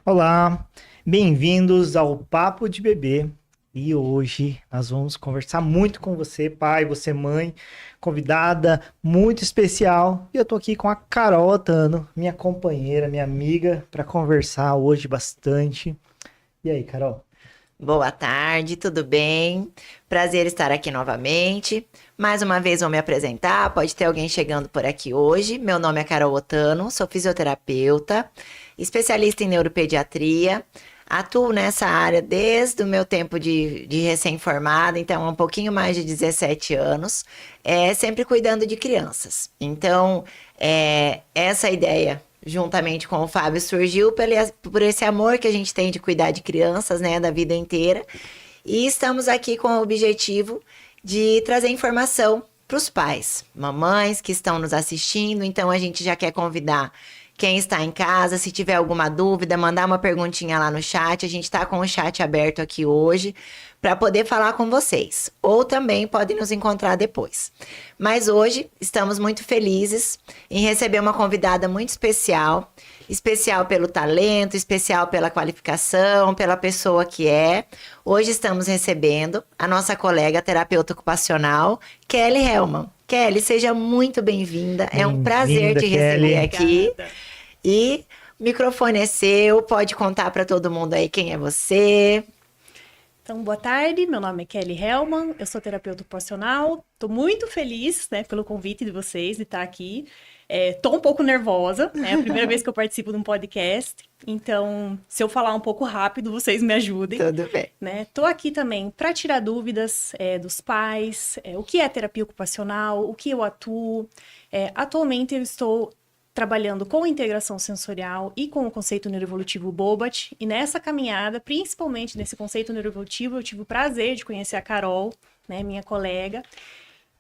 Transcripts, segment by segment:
Olá, bem-vindos ao Papo de Bebê. E hoje nós vamos conversar muito com você, pai, você mãe, convidada muito especial. E eu tô aqui com a Carol Otano, minha companheira, minha amiga, para conversar hoje bastante. E aí, Carol? Boa tarde, tudo bem? Prazer estar aqui novamente. Mais uma vez vou me apresentar, pode ter alguém chegando por aqui hoje. Meu nome é Carol Otano, sou fisioterapeuta, especialista em neuropediatria. Atuo nessa área desde o meu tempo de recém-formada, então há um pouquinho mais de 17 anos, sempre cuidando de crianças. Então, essa ideia juntamente com o Fábio, surgiu por esse amor que a gente tem de cuidar de crianças, né, da vida inteira. E estamos aqui com o objetivo de trazer informação para os pais, mamães que estão nos assistindo. Então a gente já quer convidar quem está em casa, se tiver alguma dúvida, mandar uma perguntinha lá no chat. A gente está com o chat aberto aqui hoje para poder falar com vocês. Ou também podem nos encontrar depois. Mas hoje estamos muito felizes em receber uma convidada muito especial. Especial pelo talento, especial pela qualificação, pela pessoa que é. Hoje estamos recebendo a nossa colega terapeuta ocupacional, Kelly Hellman. Kelly, seja muito bem-vinda. É um prazer Bem-vinda, te receber Kelly. aqui. Obrigada. E o microfone é seu, pode contar para todo mundo aí quem é você. Então, boa tarde. Meu nome é Kelly Hellman, eu sou terapeuta ocupacional. Estou muito feliz, né, pelo convite de vocês de estar aqui. Estou um pouco nervosa, é a primeira vez que eu participo de um podcast. Então, se eu falar um pouco rápido, vocês me ajudem. Tudo bem. Né? Tô aqui também para tirar dúvidas dos pais, o que é terapia ocupacional, o que eu atuo. Atualmente eu estou trabalhando com integração sensorial e com o conceito neuroevolutivo Bobat. E nessa caminhada, principalmente nesse conceito neuroevolutivo, eu tive o prazer de conhecer a Carol, né, minha colega.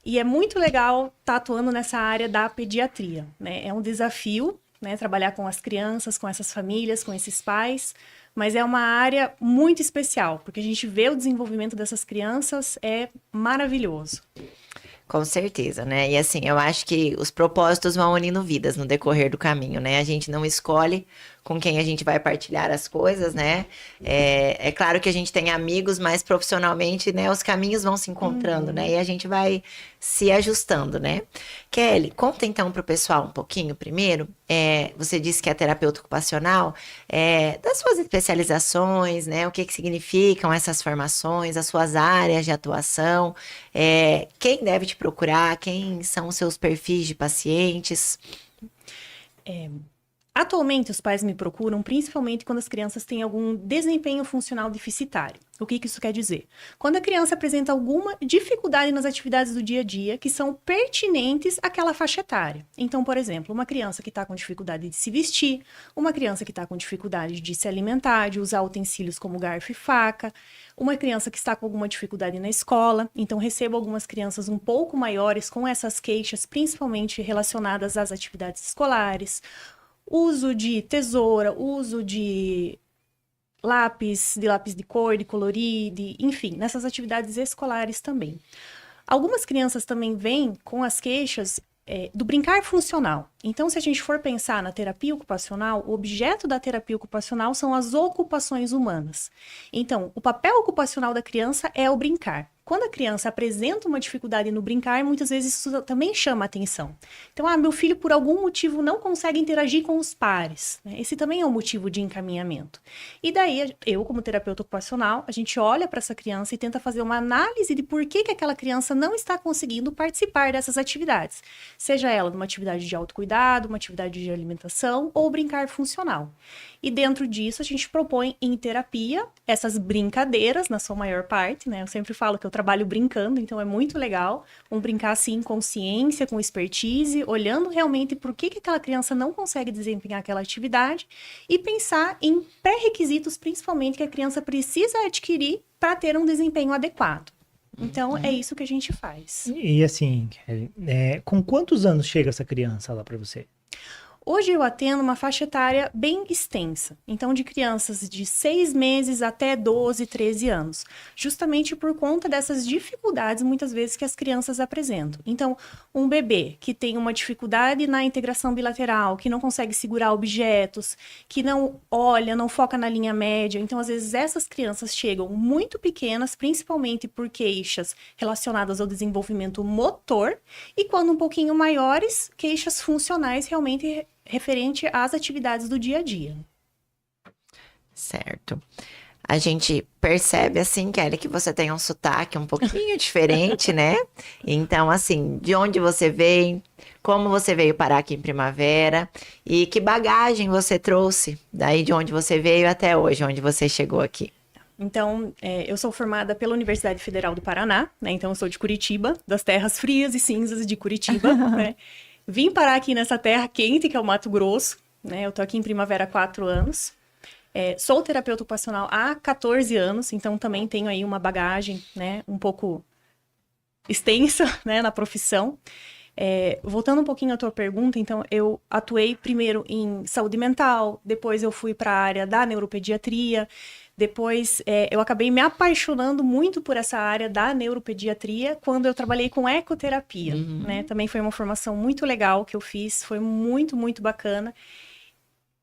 E é muito legal estar atuando nessa área da pediatria, né? É um desafio, né, trabalhar com as crianças, com essas famílias, com esses pais, mas é uma área muito especial, porque a gente vê o desenvolvimento dessas crianças, é maravilhoso. Com certeza, né? E assim, eu acho que os propósitos vão unindo vidas no decorrer do caminho, né? A gente não escolhe com quem a gente vai partilhar as coisas, né? É claro que a gente tem amigos, mas profissionalmente, né, os caminhos vão se encontrando, né? E a gente vai se ajustando, né? Kelly, conta então para o pessoal um pouquinho primeiro. Você disse que é terapeuta ocupacional, das suas especializações, né? O que significam essas formações, as suas áreas de atuação, quem deve te procurar, quem são os seus perfis de pacientes. Atualmente, os pais me procuram principalmente quando as crianças têm algum desempenho funcional deficitário. O que isso quer dizer? Quando a criança apresenta alguma dificuldade nas atividades do dia a dia que são pertinentes àquela faixa etária. Então, por exemplo, uma criança que está com dificuldade de se vestir, uma criança que está com dificuldade de se alimentar, de usar utensílios como garfo e faca, uma criança que está com alguma dificuldade na escola. Então, recebo algumas crianças um pouco maiores com essas queixas, principalmente relacionadas às atividades escolares. Uso de tesoura, uso de lápis de cor, de colorir, enfim, nessas atividades escolares também. Algumas crianças também vêm com as queixas do brincar funcional. Então, se a gente for pensar na terapia ocupacional, o objeto da terapia ocupacional são as ocupações humanas. Então, o papel ocupacional da criança é o brincar. Quando a criança apresenta uma dificuldade no brincar, muitas vezes isso também chama atenção. Então, meu filho por algum motivo não consegue interagir com os pares, né? Esse também é um motivo de encaminhamento. E daí, eu como terapeuta ocupacional, a gente olha para essa criança e tenta fazer uma análise de por que aquela criança não está conseguindo participar dessas atividades. Seja ela numa atividade de autocuidado, uma atividade de alimentação ou brincar funcional. E dentro disso, a gente propõe em terapia essas brincadeiras, na sua maior parte, né? Eu sempre falo que eu trabalho brincando, então é muito legal brincar assim com ciência, com expertise, olhando realmente por que aquela criança não consegue desempenhar aquela atividade e pensar em pré-requisitos, principalmente, que a criança precisa adquirir para ter um desempenho adequado. Então, é isso que a gente faz. E assim, Kelly, com quantos anos chega essa criança lá para você? Hoje eu atendo uma faixa etária bem extensa, então de crianças de 6 meses até 12, 13 anos, justamente por conta dessas dificuldades muitas vezes que as crianças apresentam. Então, um bebê que tem uma dificuldade na integração bilateral, que não consegue segurar objetos, que não olha, não foca na linha média, então às vezes essas crianças chegam muito pequenas, principalmente por queixas relacionadas ao desenvolvimento motor, e quando um pouquinho maiores, queixas funcionais realmente referente às atividades do dia a dia. Certo. A gente percebe, assim, Kelly, que você tem um sotaque um pouquinho diferente, né? Então, assim, de onde você veio, como você veio parar aqui em Primavera e que bagagem você trouxe daí de onde você veio até hoje, onde você chegou aqui. Então, eu sou formada pela Universidade Federal do Paraná, né? Então, eu sou de Curitiba, das terras frias e cinzas de Curitiba, né? Vim parar aqui nessa terra quente, que é o Mato Grosso, né? Eu tô aqui em Primavera há 4 anos. Sou terapeuta ocupacional há 14 anos, então também tenho aí uma bagagem, né? Um pouco extensa, né? Na profissão. Voltando um pouquinho à tua pergunta, então, eu atuei primeiro em saúde mental, depois eu fui para a área da neuropediatria, depois eu acabei me apaixonando muito por essa área da neuropediatria quando eu trabalhei com ecoterapia, né? Também foi uma formação muito legal que eu fiz, foi muito, muito bacana.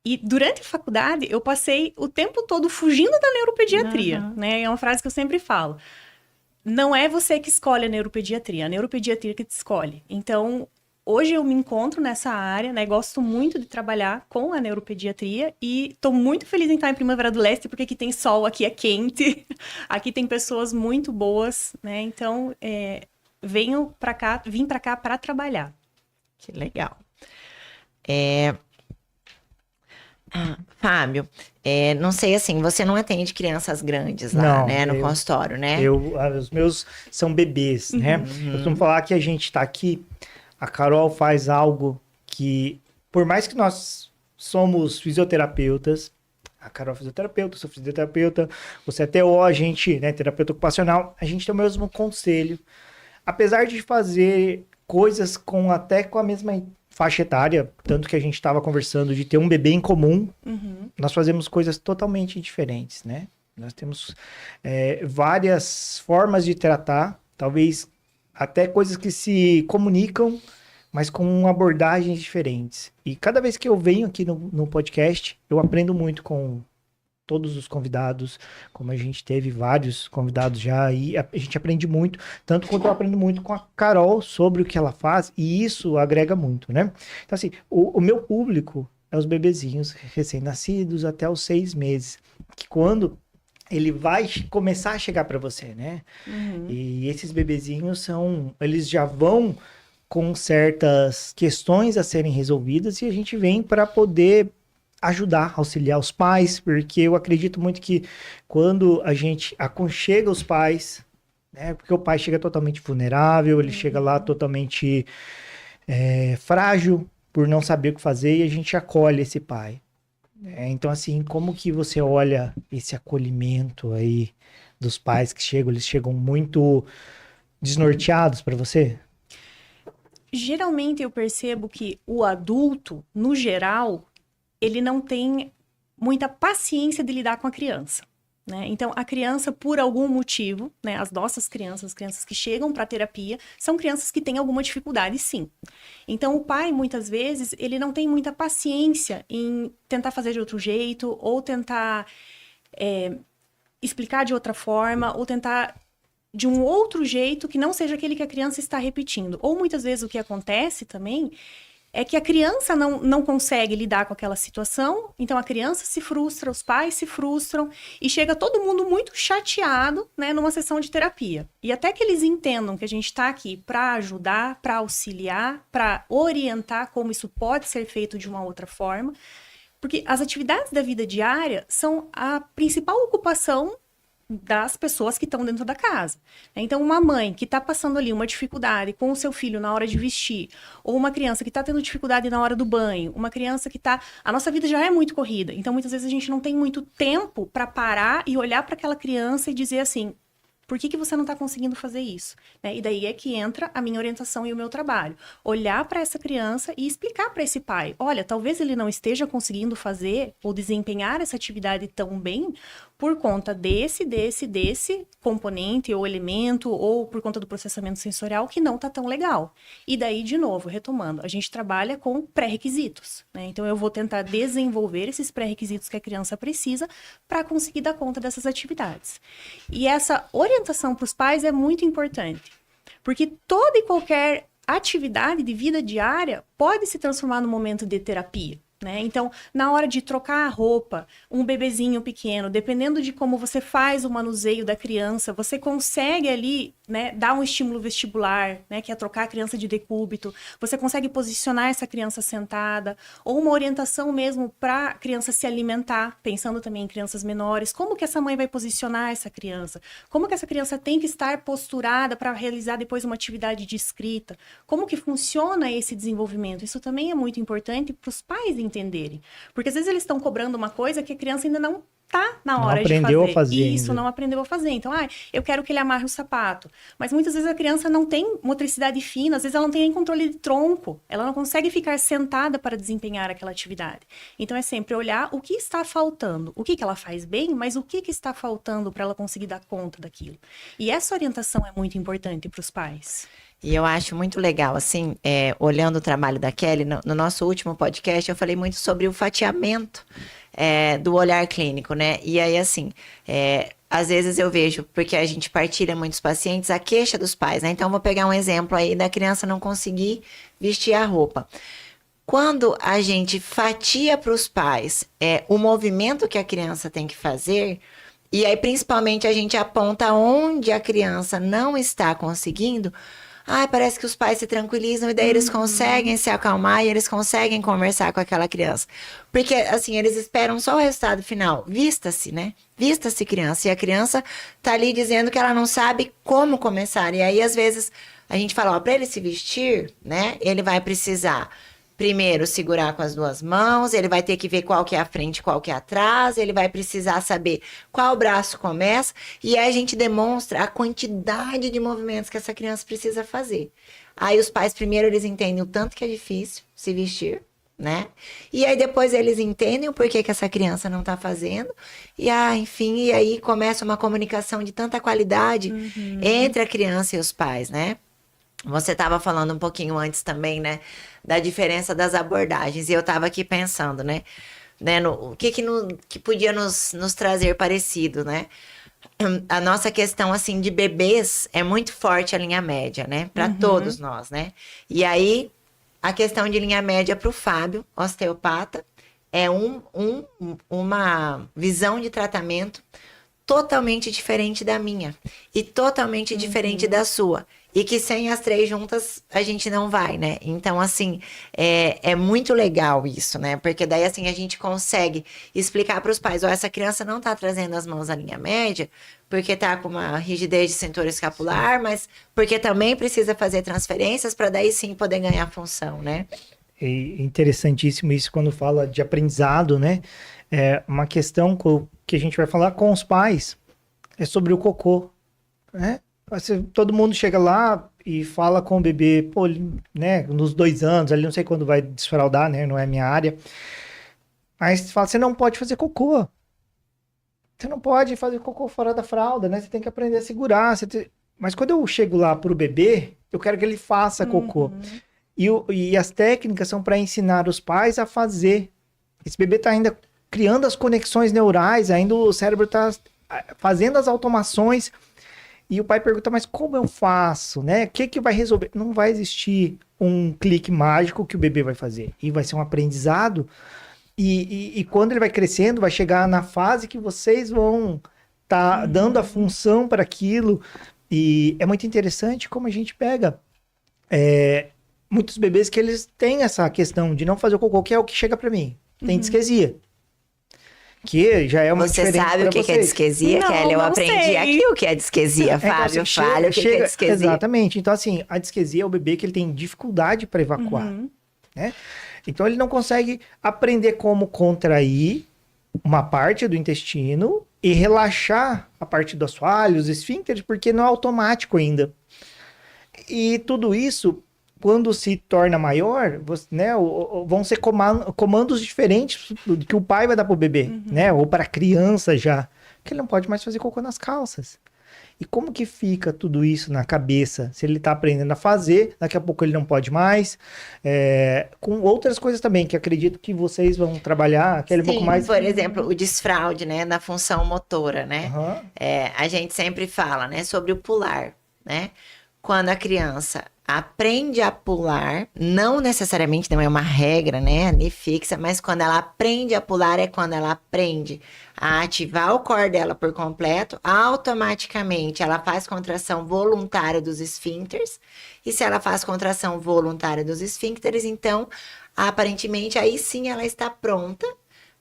E durante a faculdade, eu passei o tempo todo fugindo da neuropediatria, né? É uma frase que eu sempre falo. Não é você que escolhe a neuropediatria que te escolhe. Então, hoje eu me encontro nessa área, né? Gosto muito de trabalhar com a neuropediatria e estou muito feliz em estar em Primavera do Leste, porque aqui tem sol, aqui é quente, aqui tem pessoas muito boas, né? Então, vim para cá para trabalhar. Que legal. Fábio, não sei assim, você não atende crianças grandes lá, Não, né, no consultório, né? Os meus são bebês, né? Eu costumo falar que a gente tá aqui, a Carol faz algo que, por mais que nós somos fisioterapeutas, a Carol é fisioterapeuta, eu sou fisioterapeuta, você até o a gente, né, terapeuta ocupacional, a gente tem o mesmo conselho. Apesar de fazer coisas até com a mesma faixa etária, tanto que a gente estava conversando de ter um bebê em comum, nós fazemos coisas totalmente diferentes, né? Nós temos várias formas de tratar, talvez até coisas que se comunicam, mas com abordagens diferentes. E cada vez que eu venho aqui no podcast, eu aprendo muito com todos os convidados, como a gente teve vários convidados já, e a gente aprende muito, tanto quanto eu aprendo muito com a Carol sobre o que ela faz, e isso agrega muito, né? Então, assim, o meu público é os bebezinhos recém-nascidos até os 6 meses, que quando ele vai começar a chegar para você, né? E esses bebezinhos eles já vão com certas questões a serem resolvidas, e a gente vem para poder ajudar, auxiliar os pais, porque eu acredito muito que quando a gente aconchega os pais, né, porque o pai chega totalmente vulnerável, ele chega lá totalmente frágil, por não saber o que fazer, e a gente acolhe esse pai. Então, assim, como que você olha esse acolhimento aí dos pais que chegam? Eles chegam muito desnorteados para você? Geralmente eu percebo que o adulto, no geral, ele não tem muita paciência de lidar com a criança, né? Então, a criança, por algum motivo, né? As nossas crianças, as crianças que chegam para terapia, são crianças que têm alguma dificuldade, sim. Então, o pai, muitas vezes, ele não tem muita paciência em tentar fazer de outro jeito, ou tentar explicar de outra forma, ou tentar de um outro jeito que não seja aquele que a criança está repetindo. Ou, muitas vezes, o que acontece também é que a criança não consegue lidar com aquela situação, então a criança se frustra, os pais se frustram, e chega todo mundo muito chateado, né, numa sessão de terapia. E até que eles entendam que a gente está aqui para ajudar, para auxiliar, para orientar como isso pode ser feito de uma outra forma, porque as atividades da vida diária são a principal ocupação das pessoas que estão dentro da casa. Então, uma mãe que está passando ali uma dificuldade com o seu filho na hora de vestir, ou uma criança que está tendo dificuldade na hora do banho, uma criança que está... A nossa vida já é muito corrida, então muitas vezes a gente não tem muito tempo para parar e olhar para aquela criança e dizer assim, Por que você não está conseguindo fazer isso? Né? E daí é que entra a minha orientação e o meu trabalho. Olhar para essa criança e explicar para esse pai, olha, talvez ele não esteja conseguindo fazer ou desempenhar essa atividade tão bem por conta desse componente ou elemento, ou por conta do processamento sensorial que não está tão legal. E daí, de novo, retomando, a gente trabalha com pré-requisitos, né? Então, eu vou tentar desenvolver esses pré-requisitos que a criança precisa para conseguir dar conta dessas atividades. E essa orientação para os pais é muito importante, porque toda e qualquer atividade de vida diária pode se transformar num momento de terapia. Né? Então, na hora de trocar a roupa, um bebezinho pequeno, dependendo de como você faz o manuseio da criança, você consegue ali, né, dar um estímulo vestibular, né, que é trocar a criança de decúbito, você consegue posicionar essa criança sentada, ou uma orientação mesmo para a criança se alimentar, pensando também em crianças menores, como que essa mãe vai posicionar essa criança, como que essa criança tem que estar posturada para realizar depois uma atividade de escrita, como que funciona esse desenvolvimento, isso também é muito importante para os pais entenderem. Porque às vezes eles estão cobrando uma coisa que a criança ainda não tá na hora de fazer. Não aprendeu a fazer Isso, ainda. não aprendeu a fazer. Então, eu quero que ele amarre o sapato. Mas muitas vezes a criança não tem motricidade fina, às vezes ela não tem nem controle de tronco. Ela não consegue ficar sentada para desempenhar aquela atividade. Então, é sempre olhar o que está faltando. O que ela faz bem, mas o que está faltando para ela conseguir dar conta daquilo. E essa orientação é muito importante para os pais. E eu acho muito legal, assim, olhando o trabalho da Kelly, no nosso último podcast, eu falei muito sobre o fatiamento do olhar clínico, né? E aí, assim, às vezes eu vejo, porque a gente partilha muitos pacientes, a queixa dos pais, né? Então, vou pegar um exemplo aí da criança não conseguir vestir a roupa. Quando a gente fatia para os pais o movimento que a criança tem que fazer, e aí, principalmente, a gente aponta onde a criança não está conseguindo, parece que os pais se tranquilizam e daí eles conseguem se acalmar e eles conseguem conversar com aquela criança. Porque, assim, eles esperam só o resultado final. Vista-se, né? Vista-se criança. E a criança tá ali dizendo que ela não sabe como começar. E aí, às vezes, a gente fala, para ele se vestir, né? Ele vai precisar... Primeiro, segurar com as duas mãos, ele vai ter que ver qual que é a frente, qual que é atrás, ele vai precisar saber qual braço começa, e aí a gente demonstra a quantidade de movimentos que essa criança precisa fazer. Aí os pais, primeiro, eles entendem o tanto que é difícil se vestir, né? E aí depois eles entendem o porquê que essa criança não tá fazendo, e enfim, e aí começa uma comunicação de tanta qualidade entre a criança e os pais, né? Você estava falando um pouquinho antes também, né, da diferença das abordagens, e eu estava aqui pensando, né, no que podia nos trazer parecido, né? A nossa questão, assim, de bebês é muito forte a linha média, né, para todos nós, né? E aí, a questão de linha média para o Fábio, osteopata, é uma visão de tratamento totalmente diferente da minha e totalmente diferente da sua. E que sem as três juntas a gente não vai, né? Então, assim, é muito legal isso, né? Porque daí, assim, a gente consegue explicar para os pais, essa criança não tá trazendo as mãos à linha média porque tá com uma rigidez de cintura escapular, mas porque também precisa fazer transferências para daí sim poder ganhar função, né? É interessantíssimo isso quando fala de aprendizado, né? É uma questão que a gente vai falar com os pais é sobre o cocô, né? Todo mundo chega lá e fala com o bebê, pô, né, nos 2 anos, ali não sei quando vai desfraldar, né, não é minha área. Aí você fala, você não pode fazer cocô. Você não pode fazer cocô fora da fralda, né? Você tem que aprender a segurar. Mas quando eu chego lá pro bebê, eu quero que ele faça cocô. E as técnicas são para ensinar os pais a fazer. Esse bebê tá ainda criando as conexões neurais, ainda o cérebro tá fazendo as automações. E o pai pergunta, mas como eu faço, né? O que vai resolver? Não vai existir um clique mágico que o bebê vai fazer. E vai ser um aprendizado. E quando ele vai crescendo, vai chegar na fase que vocês vão estar dando a função para aquilo. E é muito interessante como a gente pega muitos bebês que eles têm essa questão de não fazer o cocô, que é o que chega para mim. Tem disquesia. Que já é uma Você sabe o que é disquesia, Kelly? Eu aprendi aqui o que é disquesia, Fábio. Fale o que é disquesia. Exatamente. Então, assim, a disquesia é o bebê que ele tem dificuldade para evacuar, né? Então, ele não consegue aprender como contrair uma parte do intestino e relaxar a parte do assoalho, os esfíncteres, porque não é automático ainda. E tudo isso, quando se torna maior, né, vão ser comandos diferentes do que o pai vai dar para o bebê, né, ou para a criança já, que ele não pode mais fazer cocô nas calças. E como que fica tudo isso na cabeça? Se ele está aprendendo a fazer, daqui a pouco ele não pode mais. Com outras coisas também, que acredito que vocês vão trabalhar, aquele pouco mais... por exemplo, o desfraude, né, na função motora, né? Uhum. A gente sempre fala, né, sobre o pular, né? Quando a criança aprende a pular, não necessariamente não é uma regra, né, ali fixa, mas quando ela aprende a pular é quando ela aprende a ativar o core dela por completo, automaticamente ela faz contração voluntária dos esfíncteres, e se ela faz contração voluntária dos esfíncteres, então, aparentemente, aí sim ela está pronta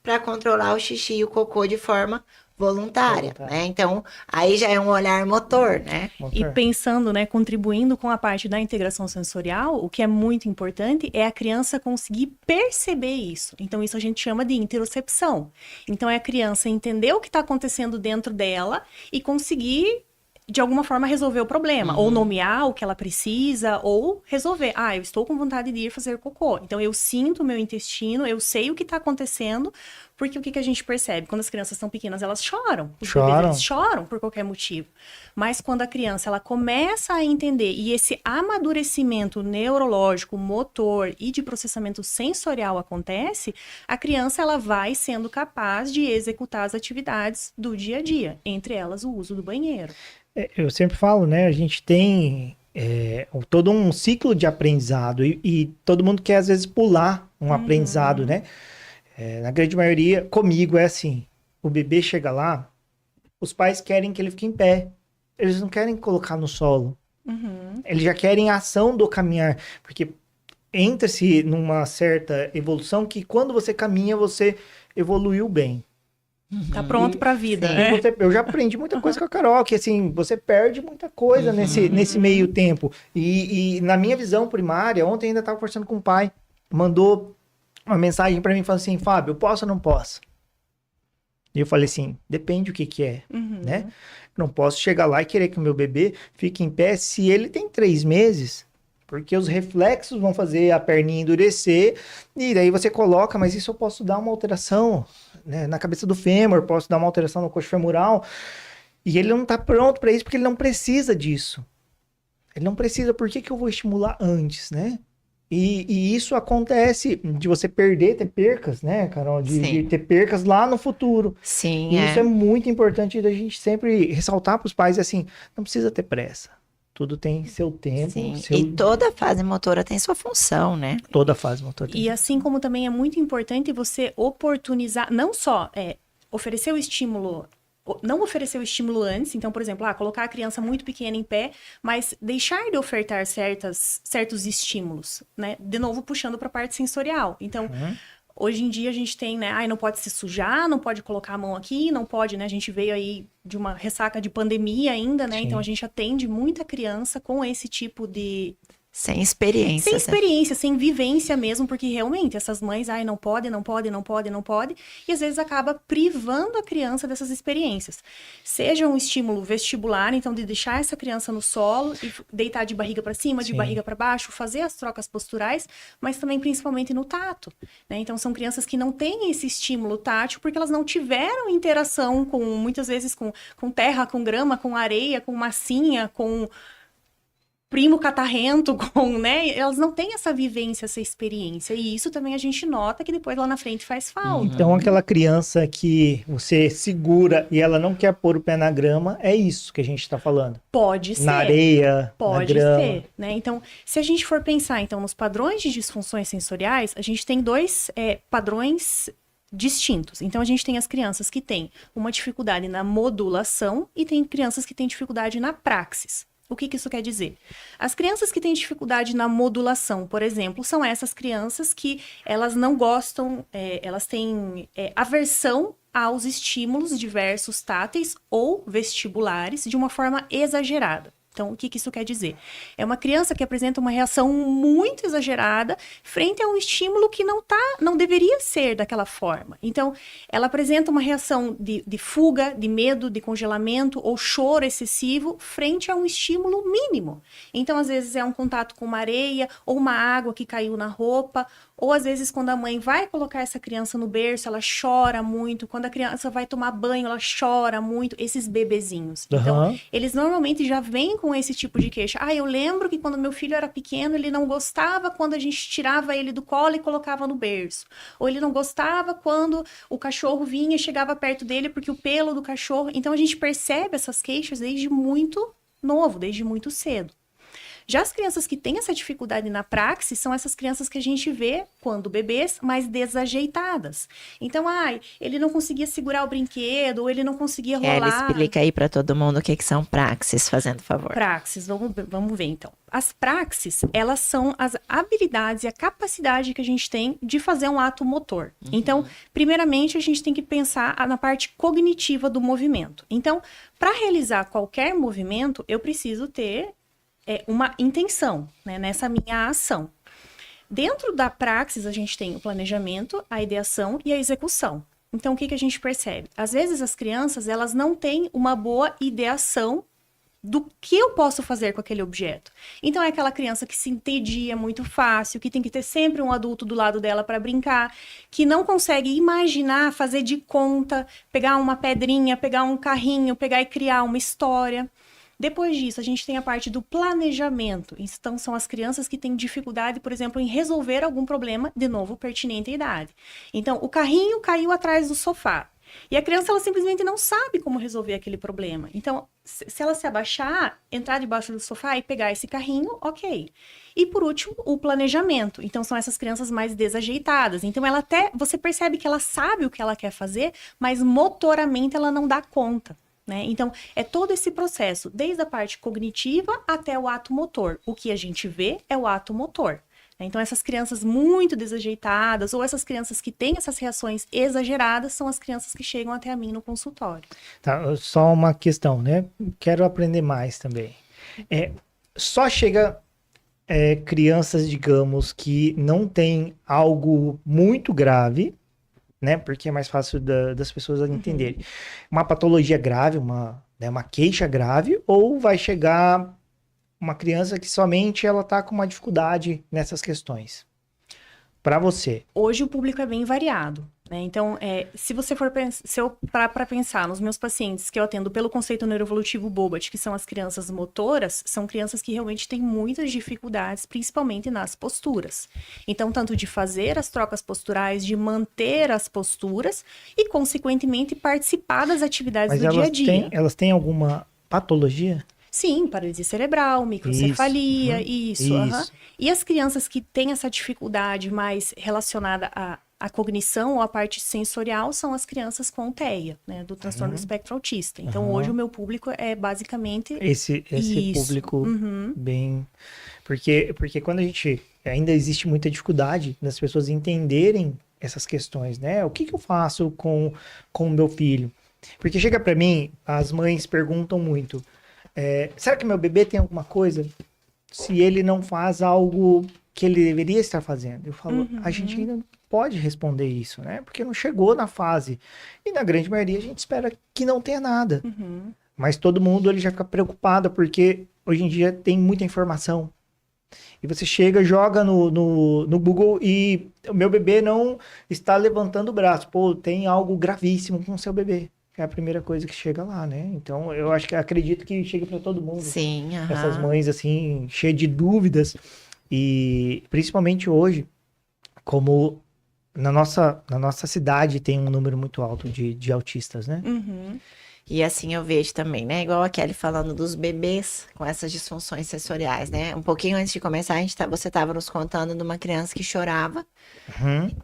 para controlar o xixi e o cocô de forma voluntária, né? Então, aí já é um olhar motor, né? E pensando, né, contribuindo com a parte da integração sensorial, o que é muito importante é a criança conseguir perceber isso. Então, isso a gente chama de interocepção. Então, é a criança entender o que está acontecendo dentro dela e conseguir, de alguma forma, resolver o problema. Ou nomear o que ela precisa, ou resolver. Eu estou com vontade de ir fazer cocô. Então, eu sinto o meu intestino, eu sei o que está acontecendo, porque o que a gente percebe? Quando as crianças são pequenas, elas choram. Os bebês, eles choram por qualquer motivo. Mas quando a criança, ela começa a entender, e esse amadurecimento neurológico, motor e de processamento sensorial acontece, a criança, ela vai sendo capaz de executar as atividades do dia a dia, entre elas o uso do banheiro. Eu sempre falo, né? A gente tem todo um ciclo de aprendizado e todo mundo quer, às vezes, pular um aprendizado, né? Na grande maioria, comigo, é assim. O bebê chega lá, os pais querem que ele fique em pé. Eles não querem colocar no solo. Eles já querem a ação do caminhar. Porque entra-se numa certa evolução que quando você caminha, você evoluiu bem. Tá pronto pra vida, Sim. né? Eu já aprendi muita coisa com a Carol, que assim, você perde muita coisa nesse meio tempo. E na minha visão primária, ontem ainda estava conversando com o pai, mandou uma mensagem para mim, falando assim, Fábio, eu posso ou não posso? E eu falei assim, depende o que é, né? Não posso chegar lá e querer que o meu bebê fique em pé se ele tem 3 meses, porque os reflexos vão fazer a perninha endurecer, e daí você coloca, mas isso eu posso dar uma alteração, né, na cabeça do fêmur, posso dar uma alteração no coxo femoral, e ele não tá pronto para isso, porque ele não precisa disso. Ele não precisa, por que eu vou estimular antes, né? E isso acontece de você ter percas, né, Carol? De ter percas lá no futuro. Sim, E isso é muito importante da gente sempre ressaltar para os pais, assim, não precisa ter pressa. Tudo tem seu tempo. Sim. E toda fase motora tem sua função, né? Toda fase motora. E assim como também é muito importante você oportunizar, não só oferecer o estímulo, não oferecer o estímulo antes, então, por exemplo, colocar a criança muito pequena em pé, mas deixar de ofertar certos estímulos, né? De novo, puxando para a parte sensorial. Então, hoje em dia a gente tem, né? Não pode se sujar, não pode colocar a mão aqui, não pode, né? A gente veio aí de uma ressaca de pandemia ainda, né? Sim. Então a gente atende muita criança com esse tipo de... Sem experiência. Sem experiência, sem vivência mesmo, porque realmente essas mães, não pode. E às vezes acaba privando a criança dessas experiências. Seja um estímulo vestibular, então de deixar essa criança no solo e deitar de barriga para cima, de barriga para baixo, fazer as trocas posturais, mas também principalmente no tato, né? Então são crianças que não têm esse estímulo tátil porque elas não tiveram interação com, muitas vezes, com terra, com grama, com areia, com massinha, com... primo catarrento, né? Elas não têm essa vivência, essa experiência. E isso também a gente nota que depois lá na frente faz falta. Então, aquela criança que você segura e ela não quer pôr o pé na grama, é isso que a gente está falando. Pode ser. Na areia, pode na grama. ser, né? Então, se a gente for pensar, então, nos padrões de disfunções sensoriais, a gente tem dois padrões distintos. Então, a gente tem as crianças que têm uma dificuldade na modulação e tem crianças que têm dificuldade na praxis. O que isso quer dizer? As crianças que têm dificuldade na modulação, por exemplo, são essas crianças que elas não gostam, elas têm aversão aos estímulos diversos táteis ou vestibulares de uma forma exagerada. Então, o que isso quer dizer? É uma criança que apresenta uma reação muito exagerada frente a um estímulo que não deveria ser daquela forma. Então, ela apresenta uma reação de fuga, de medo, de congelamento ou choro excessivo frente a um estímulo mínimo. Então, às vezes, é um contato com uma areia ou uma água que caiu na roupa, ou às vezes, quando a mãe vai colocar essa criança no berço, ela chora muito. Quando a criança vai tomar banho, ela chora muito. Esses bebezinhos. Então, eles normalmente já vêm com esse tipo de queixa. Eu lembro que quando meu filho era pequeno, ele não gostava quando a gente tirava ele do colo e colocava no berço. Ou ele não gostava quando o cachorro vinha e chegava perto dele porque o pelo do cachorro... Então, a gente percebe essas queixas desde muito novo, desde muito cedo. Já as crianças que têm essa dificuldade na praxis são essas crianças que a gente vê quando bebês, mais desajeitadas. Então, ele não conseguia segurar o brinquedo, ou ele não conseguia rolar. Explica aí para todo mundo o que são praxis, fazendo favor. Praxis, vamos ver então. As praxis, elas são as habilidades e a capacidade que a gente tem de fazer um ato motor. Então, primeiramente, a gente tem que pensar na parte cognitiva do movimento. Então, para realizar qualquer movimento, eu preciso ter uma intenção, né, nessa minha ação. Dentro da praxis, a gente tem o planejamento, a ideação e a execução. Então, o que a gente percebe? Às vezes, as crianças, elas não têm uma boa ideação do que eu posso fazer com aquele objeto. Então, é aquela criança que se entedia muito fácil, que tem que ter sempre um adulto do lado dela para brincar, que não consegue imaginar, fazer de conta, pegar uma pedrinha, pegar um carrinho, pegar e criar uma história. Depois disso, a gente tem a parte do planejamento. Então, são as crianças que têm dificuldade, por exemplo, em resolver algum problema, de novo, pertinente à idade. Então, o carrinho caiu atrás do sofá. E a criança, ela simplesmente não sabe como resolver aquele problema. Então, se ela se abaixar, entrar debaixo do sofá e pegar esse carrinho, ok. E, por último, o planejamento. Então, são essas crianças mais desajeitadas. Então, você percebe que ela sabe o que ela quer fazer, mas motoramente ela não dá conta. Né? Então, é todo esse processo, desde a parte cognitiva até o ato motor. O que a gente vê é o ato motor. Né? Então, essas crianças muito desajeitadas ou essas crianças que têm essas reações exageradas são as crianças que chegam até a mim no consultório. Tá, só uma questão, né? Quero aprender mais também. Só chega crianças, digamos, que não tem algo muito grave, né? Porque é mais fácil das pessoas entenderem. Uma patologia grave, uma queixa grave, ou vai chegar uma criança que somente ela tá com uma dificuldade nessas questões? Para você. Hoje o público é bem variado. Né? Então, se eu parar para pensar nos meus pacientes que eu atendo pelo conceito neuroevolutivo Bobat, que são as crianças motoras, são crianças que realmente têm muitas dificuldades, principalmente nas posturas. Então, tanto de fazer as trocas posturais, de manter as posturas e, consequentemente, participar das atividades do dia a dia. Elas têm alguma patologia? Sim, paralisia cerebral, microcefalia, isso. E as crianças que têm essa dificuldade mais relacionada à cognição ou à parte sensorial são as crianças com TEA, né, do transtorno do espectro autista. Então, hoje o meu público é basicamente esse público bem... Porque quando a gente... Ainda existe muita dificuldade das pessoas entenderem essas questões, né? O que eu faço com o meu filho? Porque chega para mim, as mães perguntam muito... será que meu bebê tem alguma coisa? Se ele não faz algo que ele deveria estar fazendo. Eu falo, a gente ainda não pode responder isso, né? Porque não chegou na fase. E na grande maioria a gente espera que não tenha nada. Mas todo mundo ele já fica preocupado, porque hoje em dia tem muita informação. E você chega, joga no Google e o meu bebê não está levantando o braço. Pô, tem algo gravíssimo com o seu bebê. É a primeira coisa que chega lá, né? Então, eu acredito que chega para todo mundo. Sim, essas mães, assim, cheias de dúvidas. E, principalmente hoje, como na nossa cidade tem um número muito alto de autistas, né? E assim eu vejo também, né? Igual a Kelly falando dos bebês com essas disfunções sensoriais, né? Um pouquinho antes de começar, você estava nos contando de uma criança que chorava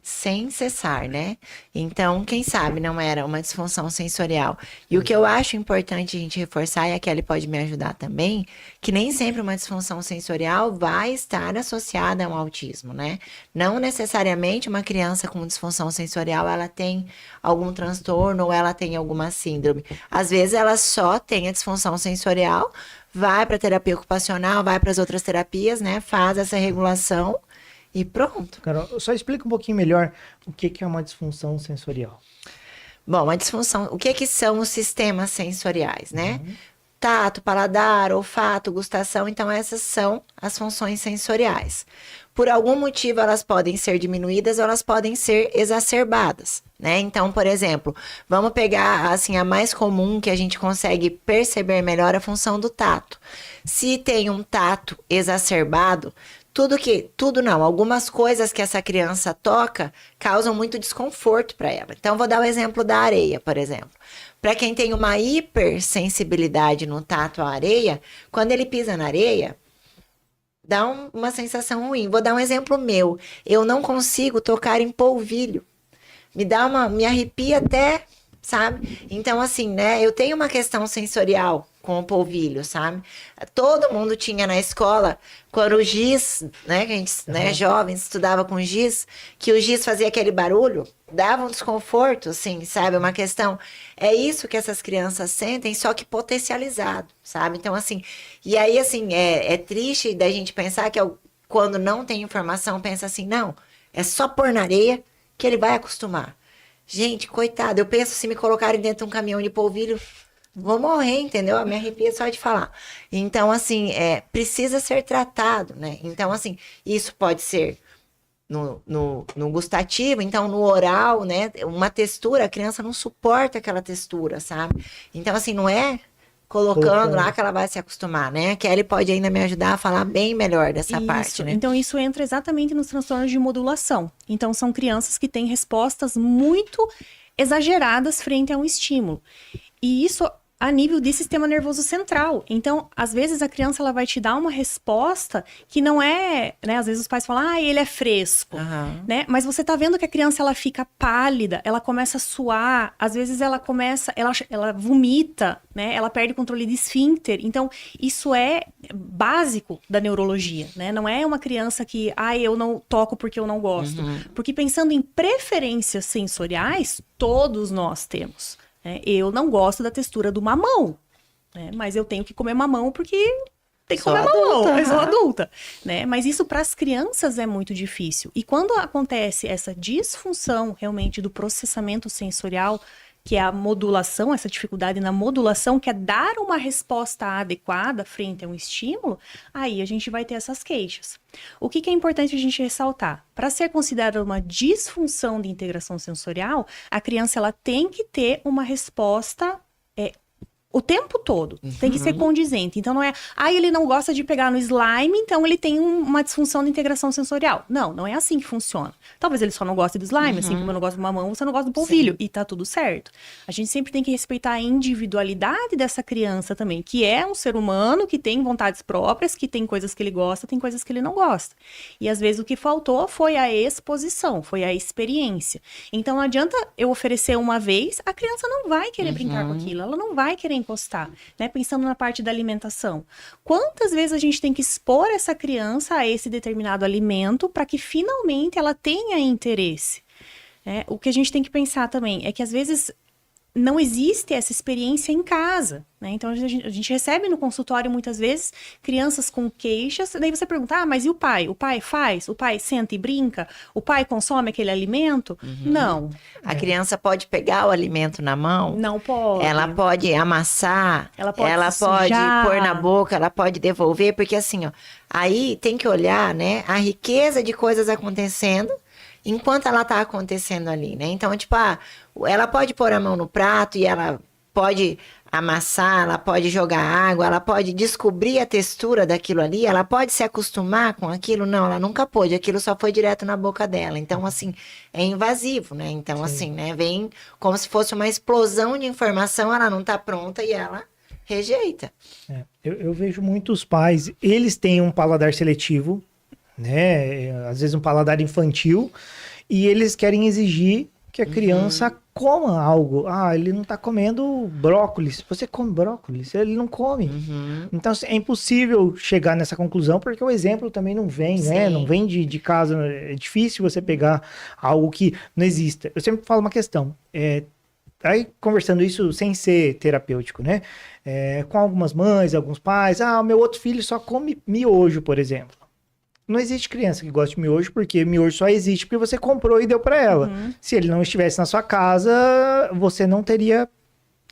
sem cessar, né? Então, quem sabe não era uma disfunção sensorial. E o que eu acho importante a gente reforçar, e a Kelly pode me ajudar também, que nem sempre uma disfunção sensorial vai estar associada a um autismo, né? Não necessariamente uma criança com disfunção sensorial, ela tem algum transtorno ou ela tem alguma síndrome. Às vezes ela só tem a disfunção sensorial, vai para terapia ocupacional, vai para as outras terapias, né? Faz essa regulação e pronto. Carol, só explica um pouquinho melhor o que que é uma disfunção sensorial. Bom, a disfunção, o que que são os sistemas sensoriais, né? Tato, paladar, olfato, gustação, então essas são as funções sensoriais. Por algum motivo elas podem ser diminuídas ou elas podem ser exacerbadas, né? Então, por exemplo, vamos pegar assim a mais comum que a gente consegue perceber melhor a função do tato. Se tem um tato exacerbado, algumas coisas que essa criança toca causam muito desconforto para ela. Então, vou dar o exemplo da areia, por exemplo. Para quem tem uma hipersensibilidade no tato à areia, quando ele pisa na areia, dá uma sensação ruim. Vou dar um exemplo meu. Eu não consigo tocar em polvilho. Me arrepia até, sabe? Então, assim, né? Eu tenho uma questão sensorial com o polvilho, sabe? Todo mundo tinha na escola, quando o giz, né? Que a gente, né, jovens, estudava com giz, que o giz fazia aquele barulho, dava um desconforto, assim, sabe? Uma questão. É isso que essas crianças sentem, só que potencializado, sabe? Então, assim, e aí, assim, é triste da gente pensar que quando não tem informação, pensa assim, não, é só pôr na areia que ele vai acostumar. Gente, coitado, eu penso se me colocarem dentro de um caminhão de polvilho, vou morrer, entendeu? Me arrepia só de falar. Então, assim, precisa ser tratado, né? Então, assim, isso pode ser no gustativo, então no oral, né? Uma textura, a criança não suporta aquela textura, sabe? Então, assim, não é colocando lá que ela vai se acostumar, né? A Kelly pode ainda me ajudar a falar bem melhor dessa parte, né? Então, isso entra exatamente nos transtornos de modulação. Então, são crianças que têm respostas muito exageradas frente a um estímulo. E isso a nível de sistema nervoso central. Então, às vezes a criança ela vai te dar uma resposta que não é, né? Às vezes os pais falam, ele é fresco, né? Mas você tá vendo que a criança ela fica pálida, ela começa a suar, às vezes ela vomita, né? Ela perde o controle de esfíncter. Então, isso é básico da neurologia, né? Não é uma criança que, eu não toco porque eu não gosto. Porque pensando em preferências sensoriais, todos nós temos. Eu não gosto da textura do mamão, né? Mas eu tenho que comer mamão porque tem que comer mamão, eu sou adulta, né? Mas isso para as crianças é muito difícil. E quando acontece essa disfunção realmente do processamento sensorial, que é a modulação, essa dificuldade na modulação, que é dar uma resposta adequada frente a um estímulo, aí a gente vai ter essas queixas. O que é importante a gente ressaltar? Para ser considerada uma disfunção de integração sensorial, a criança ela tem que ter uma resposta o tempo todo. Tem que ser condizente. Então, não é, ele não gosta de pegar no slime, então ele tem uma disfunção de integração sensorial. Não é assim que funciona. Talvez ele só não goste do slime, assim como eu não gosto do mamão, você não gosta do polvilho. E tá tudo certo. A gente sempre tem que respeitar a individualidade dessa criança também, que é um ser humano, que tem vontades próprias, que tem coisas que ele gosta, tem coisas que ele não gosta. E às vezes o que faltou foi a exposição, foi a experiência. Então, não adianta eu oferecer uma vez, a criança não vai querer brincar com aquilo, ela não vai querer encostar, né? Pensando na parte da alimentação. Quantas vezes a gente tem que expor essa criança a esse determinado alimento para que finalmente ela tenha interesse? O que a gente tem que pensar também é que às vezes não existe essa experiência em casa, né? Então a gente recebe no consultório muitas vezes crianças com queixas, daí você pergunta, mas e o pai? O pai faz? O pai senta e brinca? O pai consome aquele alimento? Não. A criança pode pegar o alimento na mão? Não pode. Ela pode amassar, ela pode pôr na boca, ela pode devolver, porque assim, aí tem que olhar, né, a riqueza de coisas acontecendo enquanto ela tá acontecendo ali, né? Então, tipo, ela pode pôr a mão no prato e ela pode amassar, ela pode jogar água, ela pode descobrir a textura daquilo ali, ela pode se acostumar com aquilo? Não, ela nunca pôde, aquilo só foi direto na boca dela. Então, assim, é invasivo, né? Então, assim, né, vem como se fosse uma explosão de informação, ela não tá pronta e ela rejeita. Eu vejo muitos pais, eles têm um paladar seletivo, né? Às vezes um paladar infantil, e eles querem exigir que a criança coma algo. Ele não tá comendo brócolis. Você come brócolis? Ele não come. Então é impossível chegar nessa conclusão, porque o exemplo também não vem, né? Não vem de casa. É difícil você pegar algo que não exista. Eu sempre falo uma questão. aí conversando isso sem ser terapêutico, né? Com algumas mães, alguns pais, o meu outro filho só come miojo, por exemplo. Não existe criança que goste de miojo, porque miojo só existe porque você comprou e deu para ela. Se ele não estivesse na sua casa, você não teria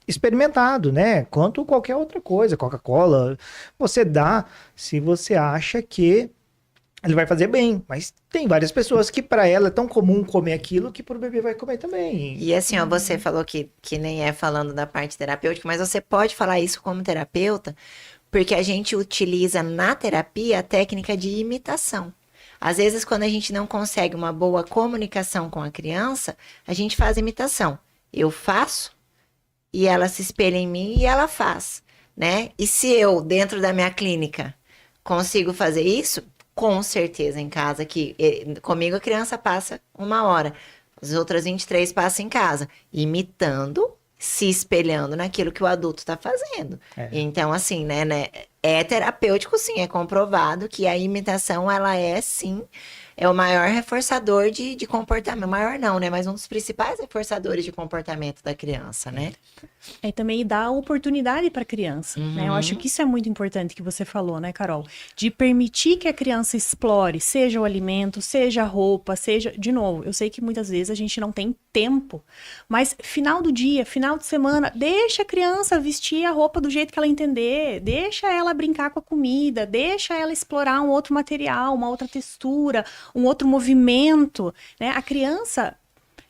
experimentado, né? Quanto qualquer outra coisa, Coca-Cola, você dá se você acha que ele vai fazer bem, mas tem várias pessoas que para ela é tão comum comer aquilo que pro bebê vai comer também. E assim, ó, você falou que nem é falando da parte terapêutica, mas você pode falar isso como terapeuta, porque a gente utiliza na terapia a técnica de imitação. Às vezes, quando a gente não consegue uma boa comunicação com a criança, a gente faz imitação. Eu faço e ela se espelha em mim e ela faz, né? E se eu, dentro da minha clínica, consigo fazer isso, com certeza em casa, que comigo a criança passa 1 hora, as outras 23 passam em casa, imitando, se espelhando naquilo que o adulto está fazendo. Então, assim, né, é terapêutico, sim, é comprovado que a imitação, ela é, sim, é o maior reforçador de comportamento. Maior não, né? Mas um dos principais reforçadores de comportamento da criança, né? E também dá oportunidade para a criança, né? Eu acho que isso é muito importante que você falou, né, Carol? De permitir que a criança explore, seja o alimento, seja a roupa, seja... De novo, eu sei que muitas vezes a gente não tem tempo, mas final do dia, final de semana, deixa a criança vestir a roupa do jeito que ela entender, deixa ela brincar com a comida, deixa ela explorar um outro material, uma outra textura, um outro movimento, né? A criança,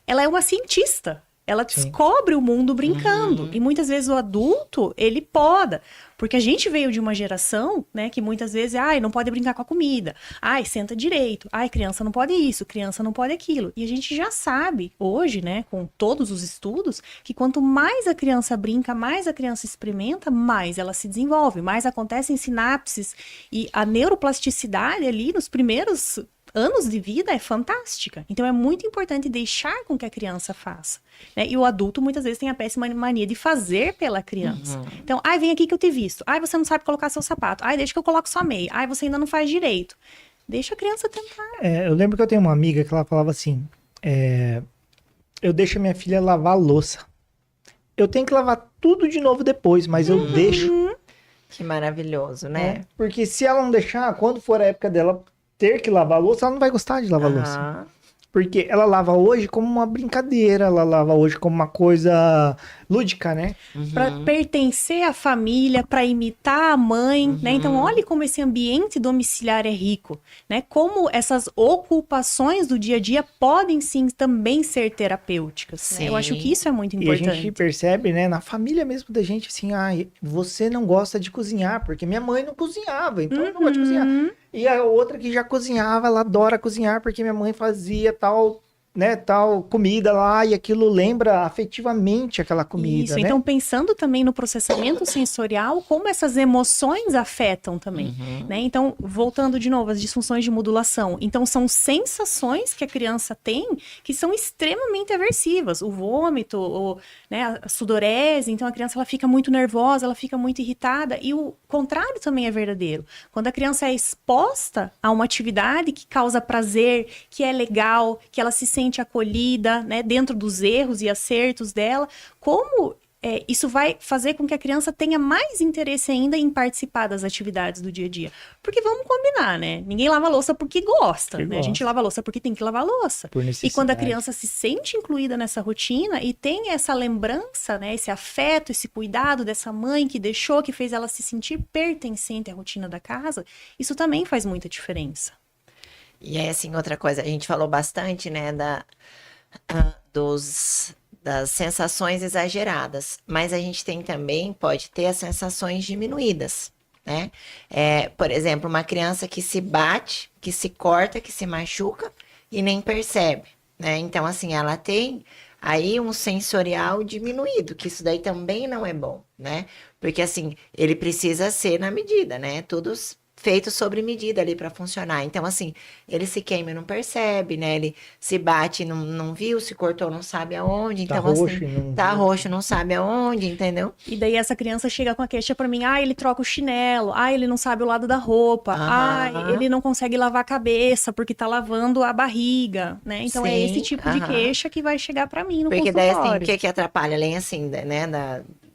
ela é uma cientista. Ela descobre o mundo brincando. E muitas vezes o adulto, ele poda. Porque a gente veio de uma geração, né, que muitas vezes, não pode brincar com a comida. Senta direito. Criança não pode isso, criança não pode aquilo. E a gente já sabe, hoje, né, com todos os estudos, que quanto mais a criança brinca, mais a criança experimenta, mais ela se desenvolve, mais acontecem sinapses. E a neuroplasticidade ali, nos primeiros anos de vida, é fantástica. Então, é muito importante deixar com que a criança faça, né? E o adulto, muitas vezes, tem a péssima mania de fazer pela criança. Então, vem aqui que eu te visto. Você não sabe colocar seu sapato. Deixa que eu coloco sua meia. Você ainda não faz direito. Deixa a criança tentar. Eu lembro que eu tenho uma amiga que ela falava assim, eu deixo a minha filha lavar a louça. Eu tenho que lavar tudo de novo depois, mas eu deixo. Que maravilhoso, né? Porque se ela não deixar, quando for a época dela ter que lavar a louça, ela não vai gostar de lavar a louça. Porque ela lava hoje como uma brincadeira, ela lava hoje como uma coisa lúdica, né? Para pertencer à família, para imitar a mãe, né? Então, olhe como esse ambiente domiciliar é rico, né? Como essas ocupações do dia a dia podem, sim, também ser terapêuticas. Né? Eu acho que isso é muito importante. E a gente percebe, né, na família mesmo da gente, assim, você não gosta de cozinhar, porque minha mãe não cozinhava, então eu não gosto de cozinhar. E a outra que já cozinhava, ela adora cozinhar, porque minha mãe fazia tal comida lá, e aquilo lembra afetivamente aquela comida, Isso, né? então pensando também no processamento sensorial, como essas emoções afetam também, né? Então, voltando de novo, as disfunções de modulação. Então, são sensações que a criança tem que são extremamente aversivas. O vômito, né, a sudorese, então a criança ela fica muito nervosa, ela fica muito irritada, e o contrário também é verdadeiro. Quando a criança é exposta a uma atividade que causa prazer, que é legal, que ela se sente acolhida, né, dentro dos erros e acertos dela, como isso vai fazer com que a criança tenha mais interesse ainda em participar das atividades do dia a dia. Porque vamos combinar, né? Ninguém lava louça porque gosta, né? A gente lava louça porque tem que lavar louça. E quando a criança se sente incluída nessa rotina e tem essa lembrança, né, esse afeto, esse cuidado dessa mãe que deixou, que fez ela se sentir pertencente à rotina da casa, isso também faz muita diferença. E aí, assim, outra coisa, a gente falou bastante, né, das sensações exageradas, mas a gente pode ter as sensações diminuídas, né? Por exemplo, uma criança que se bate, que se corta, que se machuca e nem percebe, né? Então, assim, ela tem aí um sensorial diminuído, que isso daí também não é bom, né? Porque, assim, ele precisa ser na medida, né? Tudo feito sobre medida ali para funcionar. Então, assim, ele se queima e não percebe, né? Ele se bate e não viu, se cortou, não sabe aonde. Então, Tá roxo assim, e não tá viu. roxo, não sabe aonde, entendeu? E daí essa criança chega com a queixa pra mim, ele troca o chinelo, ele não sabe o lado da roupa, Aham. ele não consegue lavar a cabeça porque tá lavando a barriga, né? Então é Sim, esse tipo de aham. queixa que vai chegar pra mim no Porque daí, assim, o consultório. que atrapalha, além, assim, né,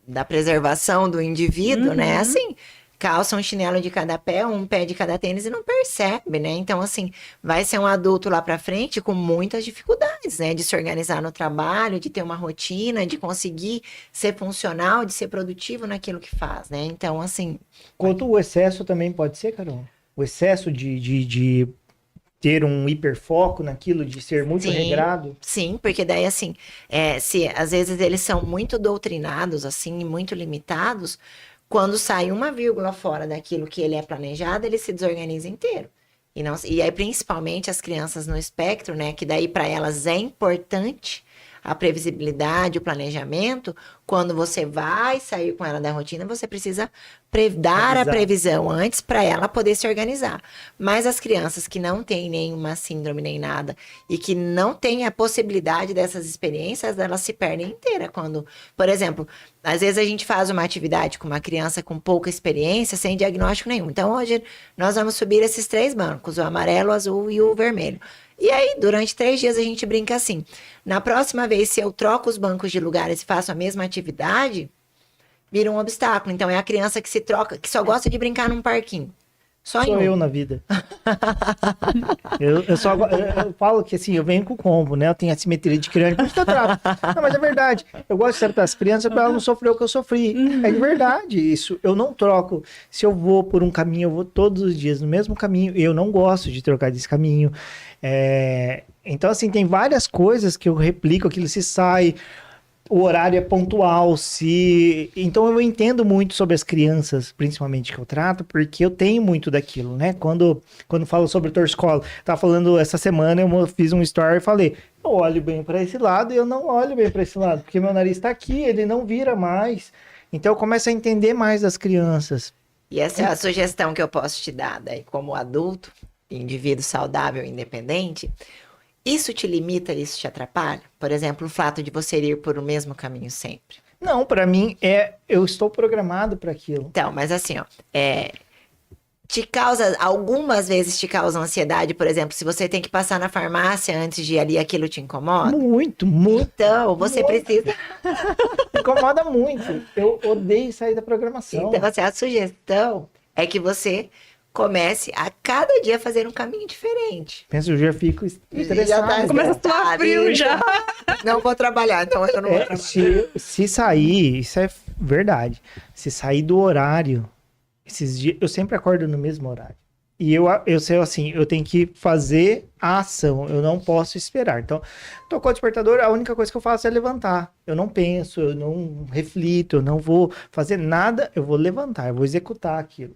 da preservação do indivíduo, né? Uhum. Assim, calça um chinelo de cada pé, um pé de cada tênis e não percebe, né? Então, assim, vai ser um adulto lá pra frente com muitas dificuldades, né? De se organizar no trabalho, de ter uma rotina, de conseguir ser funcional, de ser produtivo naquilo que faz, né? Então, assim, Quanto o excesso também pode ser, Carol? O excesso de ter um hiperfoco naquilo, de ser muito Sim. regrado. sim, porque daí, assim, se às vezes eles são muito doutrinados, assim, e muito limitados, quando sai uma vírgula fora daquilo que ele é planejado, ele se desorganiza inteiro. E aí, principalmente as crianças no espectro, né, que daí para elas é importante a previsibilidade, o planejamento, quando você vai sair com ela da rotina, você precisa dar a Avisar. previsão antes para ela poder se organizar. Mas as crianças que não têm nenhuma síndrome nem nada e que não têm a possibilidade dessas experiências, elas se perdem inteira quando, por exemplo, às vezes a gente faz uma atividade com uma criança com pouca experiência, sem diagnóstico nenhum. Então, hoje nós vamos subir esses 3 bancos, o amarelo, o azul e o vermelho. E aí, durante 3 dias, a gente brinca assim. Na próxima vez, se eu troco os bancos de lugares e faço a mesma atividade, vira um obstáculo. Então, é a criança que se troca, que só gosta de brincar num parquinho. Só Sou em eu um. na vida. Eu falo que assim, eu venho com o combo, né? Eu tenho assimetria de criança, por isso que eu trato. Não, mas é verdade. Eu gosto de tratar as crianças para ela não sofrer o que eu sofri. É de verdade isso. Eu não troco. Se eu vou por um caminho, eu vou todos os dias no mesmo caminho. Eu não gosto de trocar desse caminho. Então, assim, tem várias coisas que eu replico, aquilo se sai. O horário é pontual, então eu entendo muito sobre as crianças, principalmente que eu trato, porque eu tenho muito daquilo, né? Quando falo sobre torcicolo, tava falando essa semana, eu fiz um story e falei, eu olho bem para esse lado e eu não olho bem para esse lado, porque meu nariz tá aqui, ele não vira mais. Então eu começo a entender mais das crianças. E essa é a sugestão que eu posso te dar, daí, como adulto, indivíduo saudável e independente. Isso te limita, isso te atrapalha? Por exemplo, o fato de você ir por o mesmo caminho sempre. Não, para mim, eu estou programado para aquilo. Então, mas assim, ó, algumas vezes te causa ansiedade, por exemplo, se você tem que passar na farmácia antes de ir ali, aquilo te incomoda? Muito, muito. Então, você Muito. precisa. Incomoda muito. Eu odeio sair da programação. Então, assim, a sugestão é que você comece a cada dia fazer um caminho diferente. Penso, eu já fico Já tá estressado. Começa a suar frio já. Não vou trabalhar, então eu não vou trabalhar. Se sair, isso é verdade. Se sair do horário, esses dias, eu sempre acordo no mesmo horário. E eu sei assim, eu tenho que fazer a ação, eu não posso esperar. Então, tocou o despertador, a única coisa que eu faço é levantar. Eu não penso, eu não reflito, eu não vou fazer nada, eu vou levantar, eu vou executar aquilo.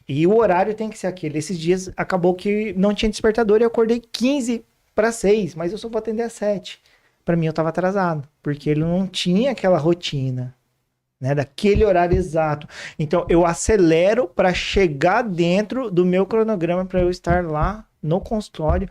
E o horário tem que ser aquele. Esses dias acabou que não tinha despertador e eu acordei 15 para 6, mas eu só vou atender às 7. Para mim eu estava atrasado, porque ele não tinha aquela rotina, né, daquele horário exato. Então eu acelero para chegar dentro do meu cronograma para eu estar lá no consultório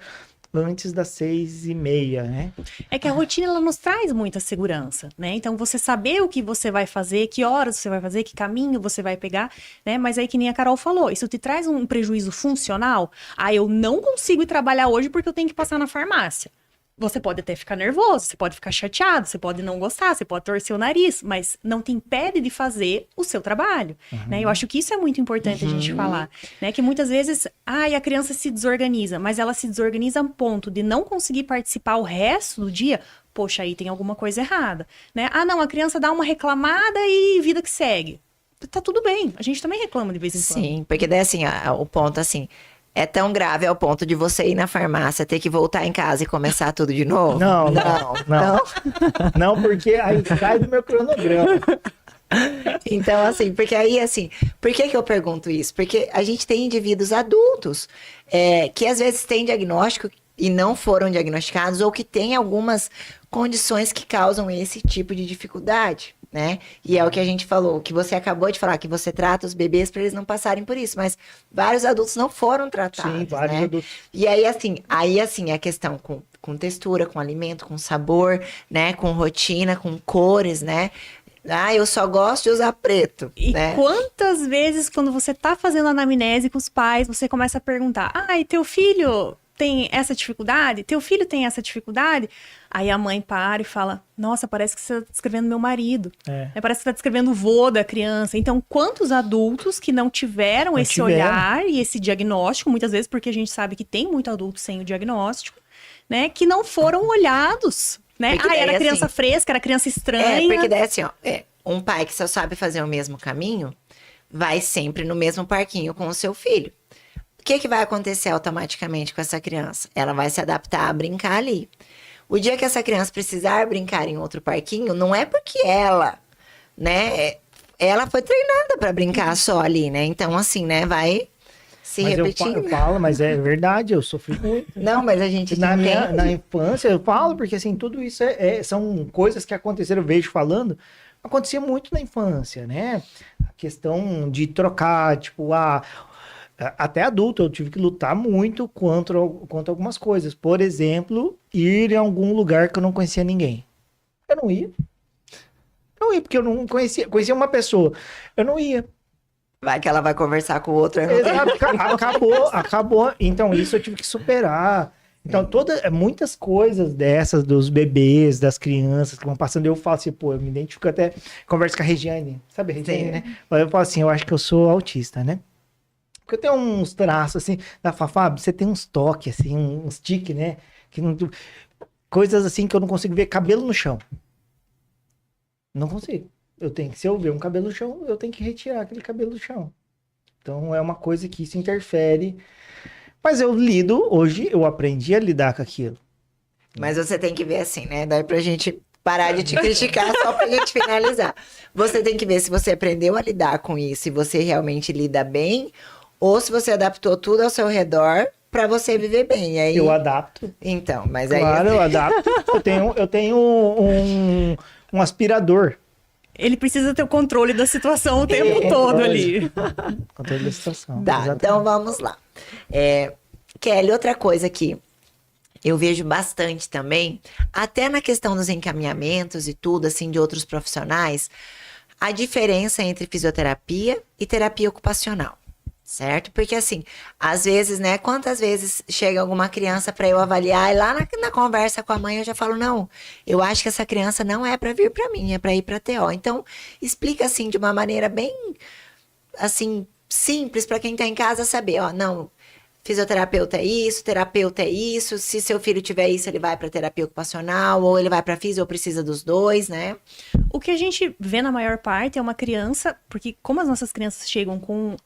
antes das 6:30, né? É que a rotina ela nos traz muita segurança, né? Então você saber o que você vai fazer, que horas você vai fazer, que caminho você vai pegar, né? Mas aí que nem a Carol falou, isso te traz um prejuízo funcional. Eu não consigo ir trabalhar hoje porque eu tenho que passar na farmácia. Você pode até ficar nervoso, você pode ficar chateado, você pode não gostar, você pode torcer o nariz, mas não te impede de fazer o seu trabalho, né? Eu acho que isso é muito importante a gente falar, né? Que muitas vezes, a criança se desorganiza, mas ela se desorganiza a ponto de não conseguir participar o resto do dia. Poxa, aí tem alguma coisa errada, né? Não, a criança dá uma reclamada e vida que segue. Tá tudo bem, a gente também reclama de vez em quando. Sim, porque daí assim, o ponto assim, é tão grave ao ponto de você ir na farmácia, ter que voltar em casa e começar tudo de novo? Não, porque aí sai do meu cronograma. Então, assim, porque aí, assim, por que eu pergunto isso? Porque a gente tem indivíduos adultos que às vezes têm diagnóstico e não foram diagnosticados ou que têm algumas condições que causam esse tipo de dificuldade. né? E é o que a gente falou, que você acabou de falar, que você trata os bebês para eles não passarem por isso, mas vários adultos não foram tratados, Sim, vários né? adultos. E aí assim, a questão com textura, com alimento, com sabor, né? Com rotina, com cores, né? Ah, eu só gosto de usar preto, E né? quantas vezes, quando você tá fazendo anamnese com os pais, você começa a perguntar: ai, teu filho tem essa dificuldade? Teu filho tem essa dificuldade? Aí a mãe para e fala: nossa, parece que você tá descrevendo meu marido. Parece que você tá descrevendo o vô da criança. Então, quantos adultos que não tiveram esse olhar e esse diagnóstico, muitas vezes porque a gente sabe que tem muito adulto sem o diagnóstico, né? Que não foram olhados, né? Porque Era daí, criança assim, fresca, era criança estranha. porque daí assim, ó, um pai que só sabe fazer o mesmo caminho, vai sempre no mesmo parquinho com o seu filho. O que vai acontecer automaticamente com essa criança? Ela vai se adaptar a brincar ali. O dia que essa criança precisar brincar em outro parquinho, não é porque ela, né, ela foi treinada para brincar só ali, né? Então, assim, né, vai se Mas repetindo. eu falo, mas é verdade, eu sofri muito. Não, mas a gente entende. Na infância, eu falo, porque assim, tudo isso são coisas que aconteceram, eu vejo falando, acontecia muito na infância, né? A questão de trocar, tipo, até adulto, eu tive que lutar muito contra algumas coisas. Por exemplo, ir em algum lugar que eu não conhecia ninguém. Eu não ia. Eu não ia, porque eu não conhecia uma pessoa. Eu não ia. Vai que ela vai conversar com o outro. Aí não tem. Acabou. Então, isso eu tive que superar. Então, muitas coisas dessas, dos bebês, das crianças que vão passando, eu falo assim, pô, eu me identifico até, converso com a Regiane, sabe a Regiane, Sim. né? Eu falo assim, eu acho que eu sou autista, né? Porque eu tenho uns traços, assim, da Fafá, você tem uns toques, assim, uns tiques, né? Que não, coisas assim que eu não consigo ver cabelo no chão. Não consigo. Se eu ver um cabelo no chão, eu tenho que retirar aquele cabelo do chão. Então, é uma coisa que isso interfere. Mas hoje eu aprendi a lidar com aquilo. Mas você tem que ver assim, né? Daí pra gente parar de te criticar só pra gente finalizar. Você tem que ver se você aprendeu a lidar com isso, se você realmente lida bem, ou se você adaptou tudo ao seu redor pra você viver bem. E aí... Eu adapto. Então, mas Claro, aí... eu adapto. Eu tenho um aspirador. Ele precisa ter o controle da situação o tempo todo ali. Controle da situação. Tá, Exatamente. então vamos lá. Kelly, outra coisa que eu vejo bastante também, até na questão dos encaminhamentos e tudo, assim, de outros profissionais, a diferença entre fisioterapia e terapia ocupacional, certo? Porque, assim, às vezes, né, quantas vezes chega alguma criança para eu avaliar e lá na conversa com a mãe eu já falo, não, eu acho que essa criança não é para vir para mim, é para ir para TO. Então, explica, assim, de uma maneira bem, assim, simples para quem tá em casa saber, ó, não... Fisioterapeuta é isso, terapeuta é isso. Se seu filho tiver isso, ele vai para terapia ocupacional, ou ele vai para fisio, ou precisa dos dois, né? O que a gente vê na maior parte é uma criança, porque como as nossas crianças chegam com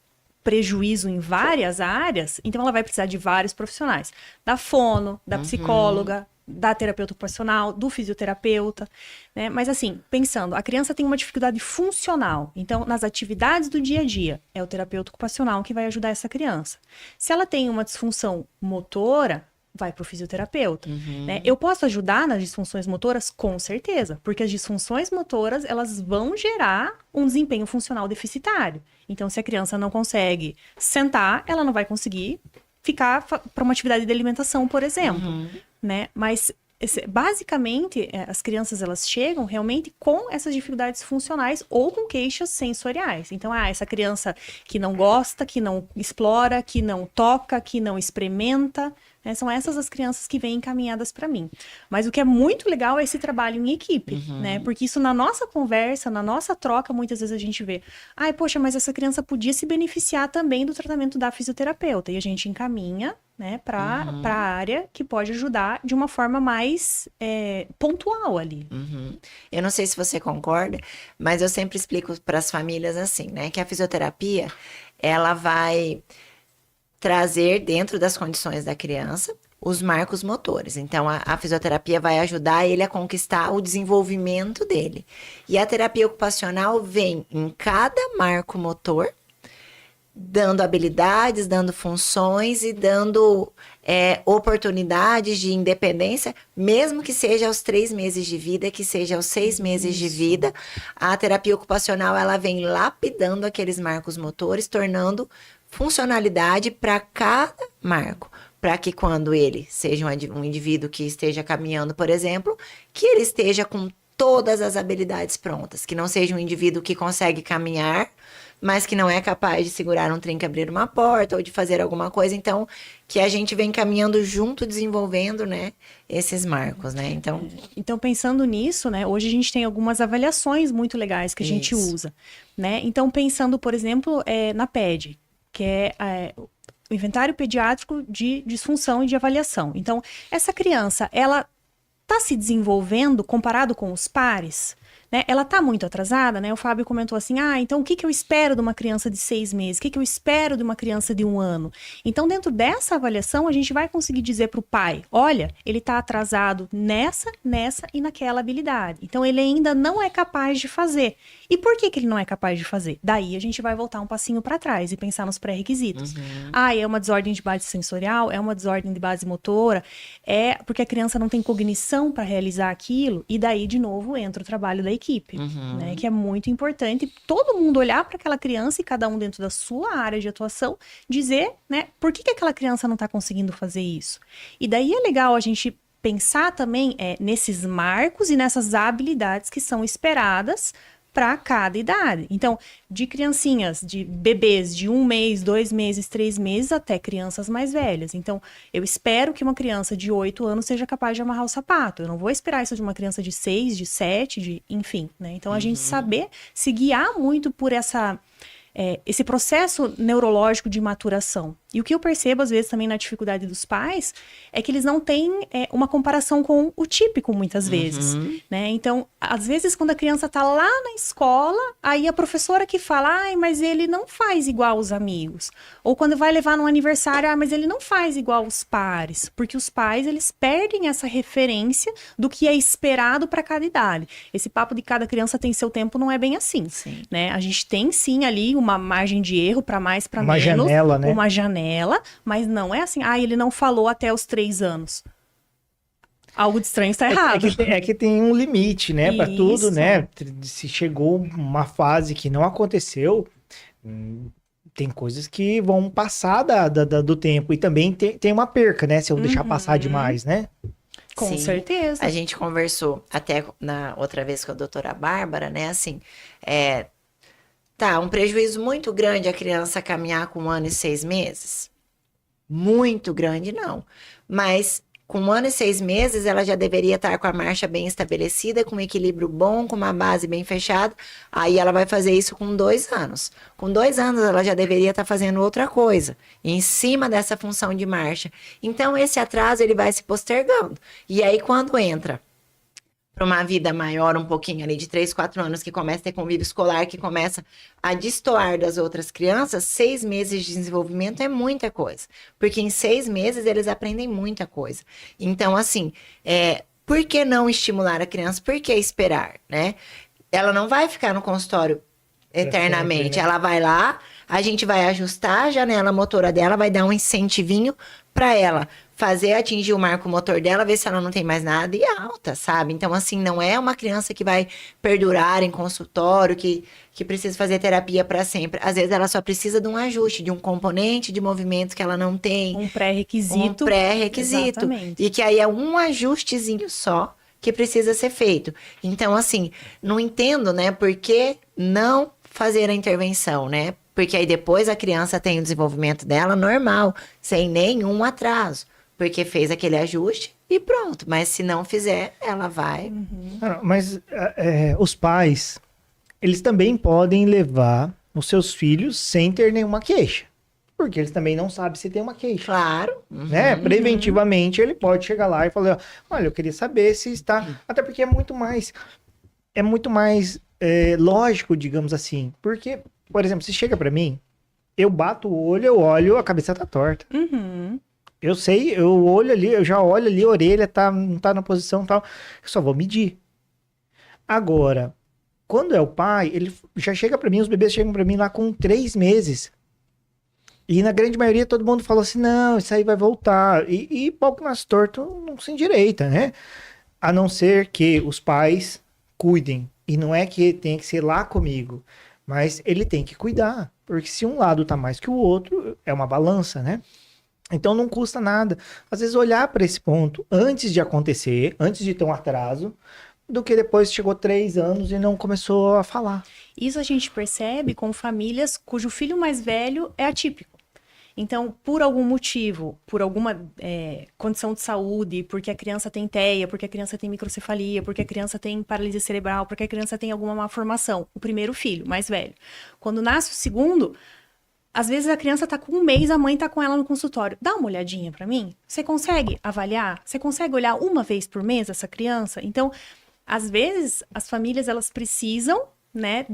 prejuízo em várias áreas, então ela vai precisar de vários profissionais. Da fono, da psicóloga, da terapeuta ocupacional, do fisioterapeuta, né? Mas assim, pensando, a criança tem uma dificuldade funcional, então nas atividades do dia a dia, é o terapeuta ocupacional que vai ajudar essa criança. Se ela tem uma disfunção motora, vai para o fisioterapeuta, né? Eu posso ajudar nas disfunções motoras? Com certeza, porque as disfunções motoras, elas vão gerar um desempenho funcional deficitário. Então, se a criança não consegue sentar, ela não vai conseguir ficar para uma atividade de alimentação, por exemplo, né? Mas basicamente as crianças elas chegam realmente com essas dificuldades funcionais ou com queixas sensoriais. Então, essa criança que não gosta, que não explora, que não toca, que não experimenta, né? São essas as crianças que vêm encaminhadas para mim. Mas o que é muito legal é esse trabalho em equipe, né? Porque isso na nossa conversa, na nossa troca, muitas vezes a gente vê, poxa, mas essa criança podia se beneficiar também do tratamento da fisioterapeuta. E a gente encaminha, né, para a área que pode ajudar de uma forma mais pontual ali. Eu não sei se você concorda, mas eu sempre explico para as famílias assim, né, que a fisioterapia, ela vai trazer dentro das condições da criança os marcos motores. Então, a fisioterapia vai ajudar ele a conquistar o desenvolvimento dele. E a terapia ocupacional vem em cada marco motor dando habilidades, dando funções e dando oportunidades de independência, mesmo que seja aos 3 meses de vida, que seja aos 6 meses de vida. A terapia ocupacional, ela vem lapidando aqueles marcos motores, tornando funcionalidade para cada marco. Para que quando ele seja um indivíduo que esteja caminhando, por exemplo, que ele esteja com todas as habilidades prontas, que não seja um indivíduo que consegue caminhar, mas que não é capaz de segurar um trinco, abrir uma porta ou de fazer alguma coisa. Então, que a gente vem caminhando junto, desenvolvendo, né, esses marcos, né? Então, pensando nisso, né, hoje a gente tem algumas avaliações muito legais que a gente usa, né? Então, pensando, por exemplo, na PED, que é o Inventário Pediátrico de Disfunção e de Avaliação. Então, essa criança, ela está se desenvolvendo comparado com os pares? Né? Ela está muito atrasada, né? O Fábio comentou assim, então o que eu espero de uma criança de 6 meses? O que eu espero de uma criança de 1 ano? Então, dentro dessa avaliação, a gente vai conseguir dizer para o pai, olha, ele está atrasado nessa e naquela habilidade. Então, ele ainda não é capaz de fazer. E por que ele não é capaz de fazer? Daí, a gente vai voltar um passinho para trás e pensar nos pré-requisitos. É uma desordem de base sensorial? É uma desordem de base motora? É porque a criança não tem cognição para realizar aquilo? E daí, de novo, entra o trabalho da equipe, né, que é muito importante todo mundo olhar para aquela criança e cada um dentro da sua área de atuação dizer, né, por que aquela criança não está conseguindo fazer isso. E daí é legal a gente pensar também nesses marcos e nessas habilidades que são esperadas para cada idade. Então, de criancinhas, de bebês de 1 mês, 2 meses, 3 meses, até crianças mais velhas. Então, eu espero que uma criança de 8 anos seja capaz de amarrar o sapato. Eu não vou esperar isso de uma criança de 6, de 7, enfim, né? Então, a gente saber se guiar muito por esse processo neurológico de maturação. E o que eu percebo, às vezes, também na dificuldade dos pais, é que eles não têm uma comparação com o típico, muitas vezes, né? Então, às vezes, quando a criança está lá na escola, aí a professora que fala, mas ele não faz igual os amigos. Ou quando vai levar num aniversário, mas ele não faz igual os pares. Porque os pais, eles perdem essa referência do que é esperado para cada idade. Esse papo de cada criança tem seu tempo não é bem assim, né? A gente tem, sim, ali uma margem de erro para mais, para menos. Uma janela, né? Uma janela, mas não é assim, ele não falou até os 3 anos. Algo de estranho está errado. É que tem um limite, né, para tudo, né? Se chegou uma fase que não aconteceu, tem coisas que vão passar do tempo. E também tem uma perca, né? Se eu deixar passar demais, né? Com certeza. A gente conversou até na outra vez com a doutora Bárbara, né? Assim, um prejuízo muito grande a criança caminhar com 1 ano e 6 meses? Muito grande, não. Mas com 1 ano e 6 meses, ela já deveria estar com a marcha bem estabelecida, com um equilíbrio bom, com uma base bem fechada. Aí ela vai fazer isso com 2 anos. Com 2 anos, ela já deveria estar fazendo outra coisa, em cima dessa função de marcha. Então, esse atraso, ele vai se postergando. E aí, quando entra para uma vida maior, um pouquinho ali, de 3, 4 anos, que começa a ter convívio escolar, que começa a destoar das outras crianças, 6 meses de desenvolvimento é muita coisa. Porque em 6 meses eles aprendem muita coisa. Então, assim, por que não estimular a criança? Por que esperar, né? Ela não vai ficar no consultório eternamente. Sempre, né? Ela vai lá, a gente vai ajustar a janela motora dela, vai dar um incentivinho para ela atingir o marco motor dela, ver se ela não tem mais nada e alta, sabe? Então, assim, não é uma criança que vai perdurar em consultório, que precisa fazer terapia para sempre. Às vezes, ela só precisa de um ajuste, de um componente de movimento que ela não tem. Um pré-requisito. Exatamente. E que aí é um ajustezinho só que precisa ser feito. Então, assim, não entendo, né, por que não fazer a intervenção, né? Porque aí depois a criança tem o desenvolvimento dela normal, sem nenhum atraso. Porque fez aquele ajuste e pronto. Mas se não fizer, ela vai... Mas os pais, eles também podem levar os seus filhos sem ter nenhuma queixa. Porque eles também não sabem se tem uma queixa. Claro. Né? Preventivamente, ele pode chegar lá e falar, olha, eu queria saber se está... Até porque é muito mais lógico, digamos assim. Porque, por exemplo, se chega pra mim, eu bato o olho, eu olho, a cabeça tá torta. Eu sei, eu olho ali, eu já olho ali, a orelha não tá na posição tal. Eu só vou medir. Agora, quando é o pai, ele já chega pra mim, os bebês chegam pra mim lá com 3 meses. E na grande maioria todo mundo falou assim, não, isso aí vai voltar. E pau que nasce torto não se endireita, né? A não ser que os pais cuidem. E não é que tem que ser lá comigo, mas ele tem que cuidar. Porque se um lado tá mais que o outro, é uma balança, né? Então não custa nada. Às vezes olhar para esse ponto antes de acontecer, antes de ter um atraso, do que depois chegou 3 anos e não começou a falar. Isso a gente percebe com famílias cujo filho mais velho é atípico. Então, por algum motivo, por alguma condição de saúde, porque a criança tem TEA, porque a criança tem microcefalia, porque a criança tem paralisia cerebral, porque a criança tem alguma malformação, o primeiro filho, mais velho. Quando nasce o segundo, às vezes a criança tá com 1 mês, a mãe tá com ela no consultório. Dá uma olhadinha pra mim? Você consegue avaliar? Você consegue olhar uma vez por mês essa criança? Então, às vezes, as famílias, elas precisam, né,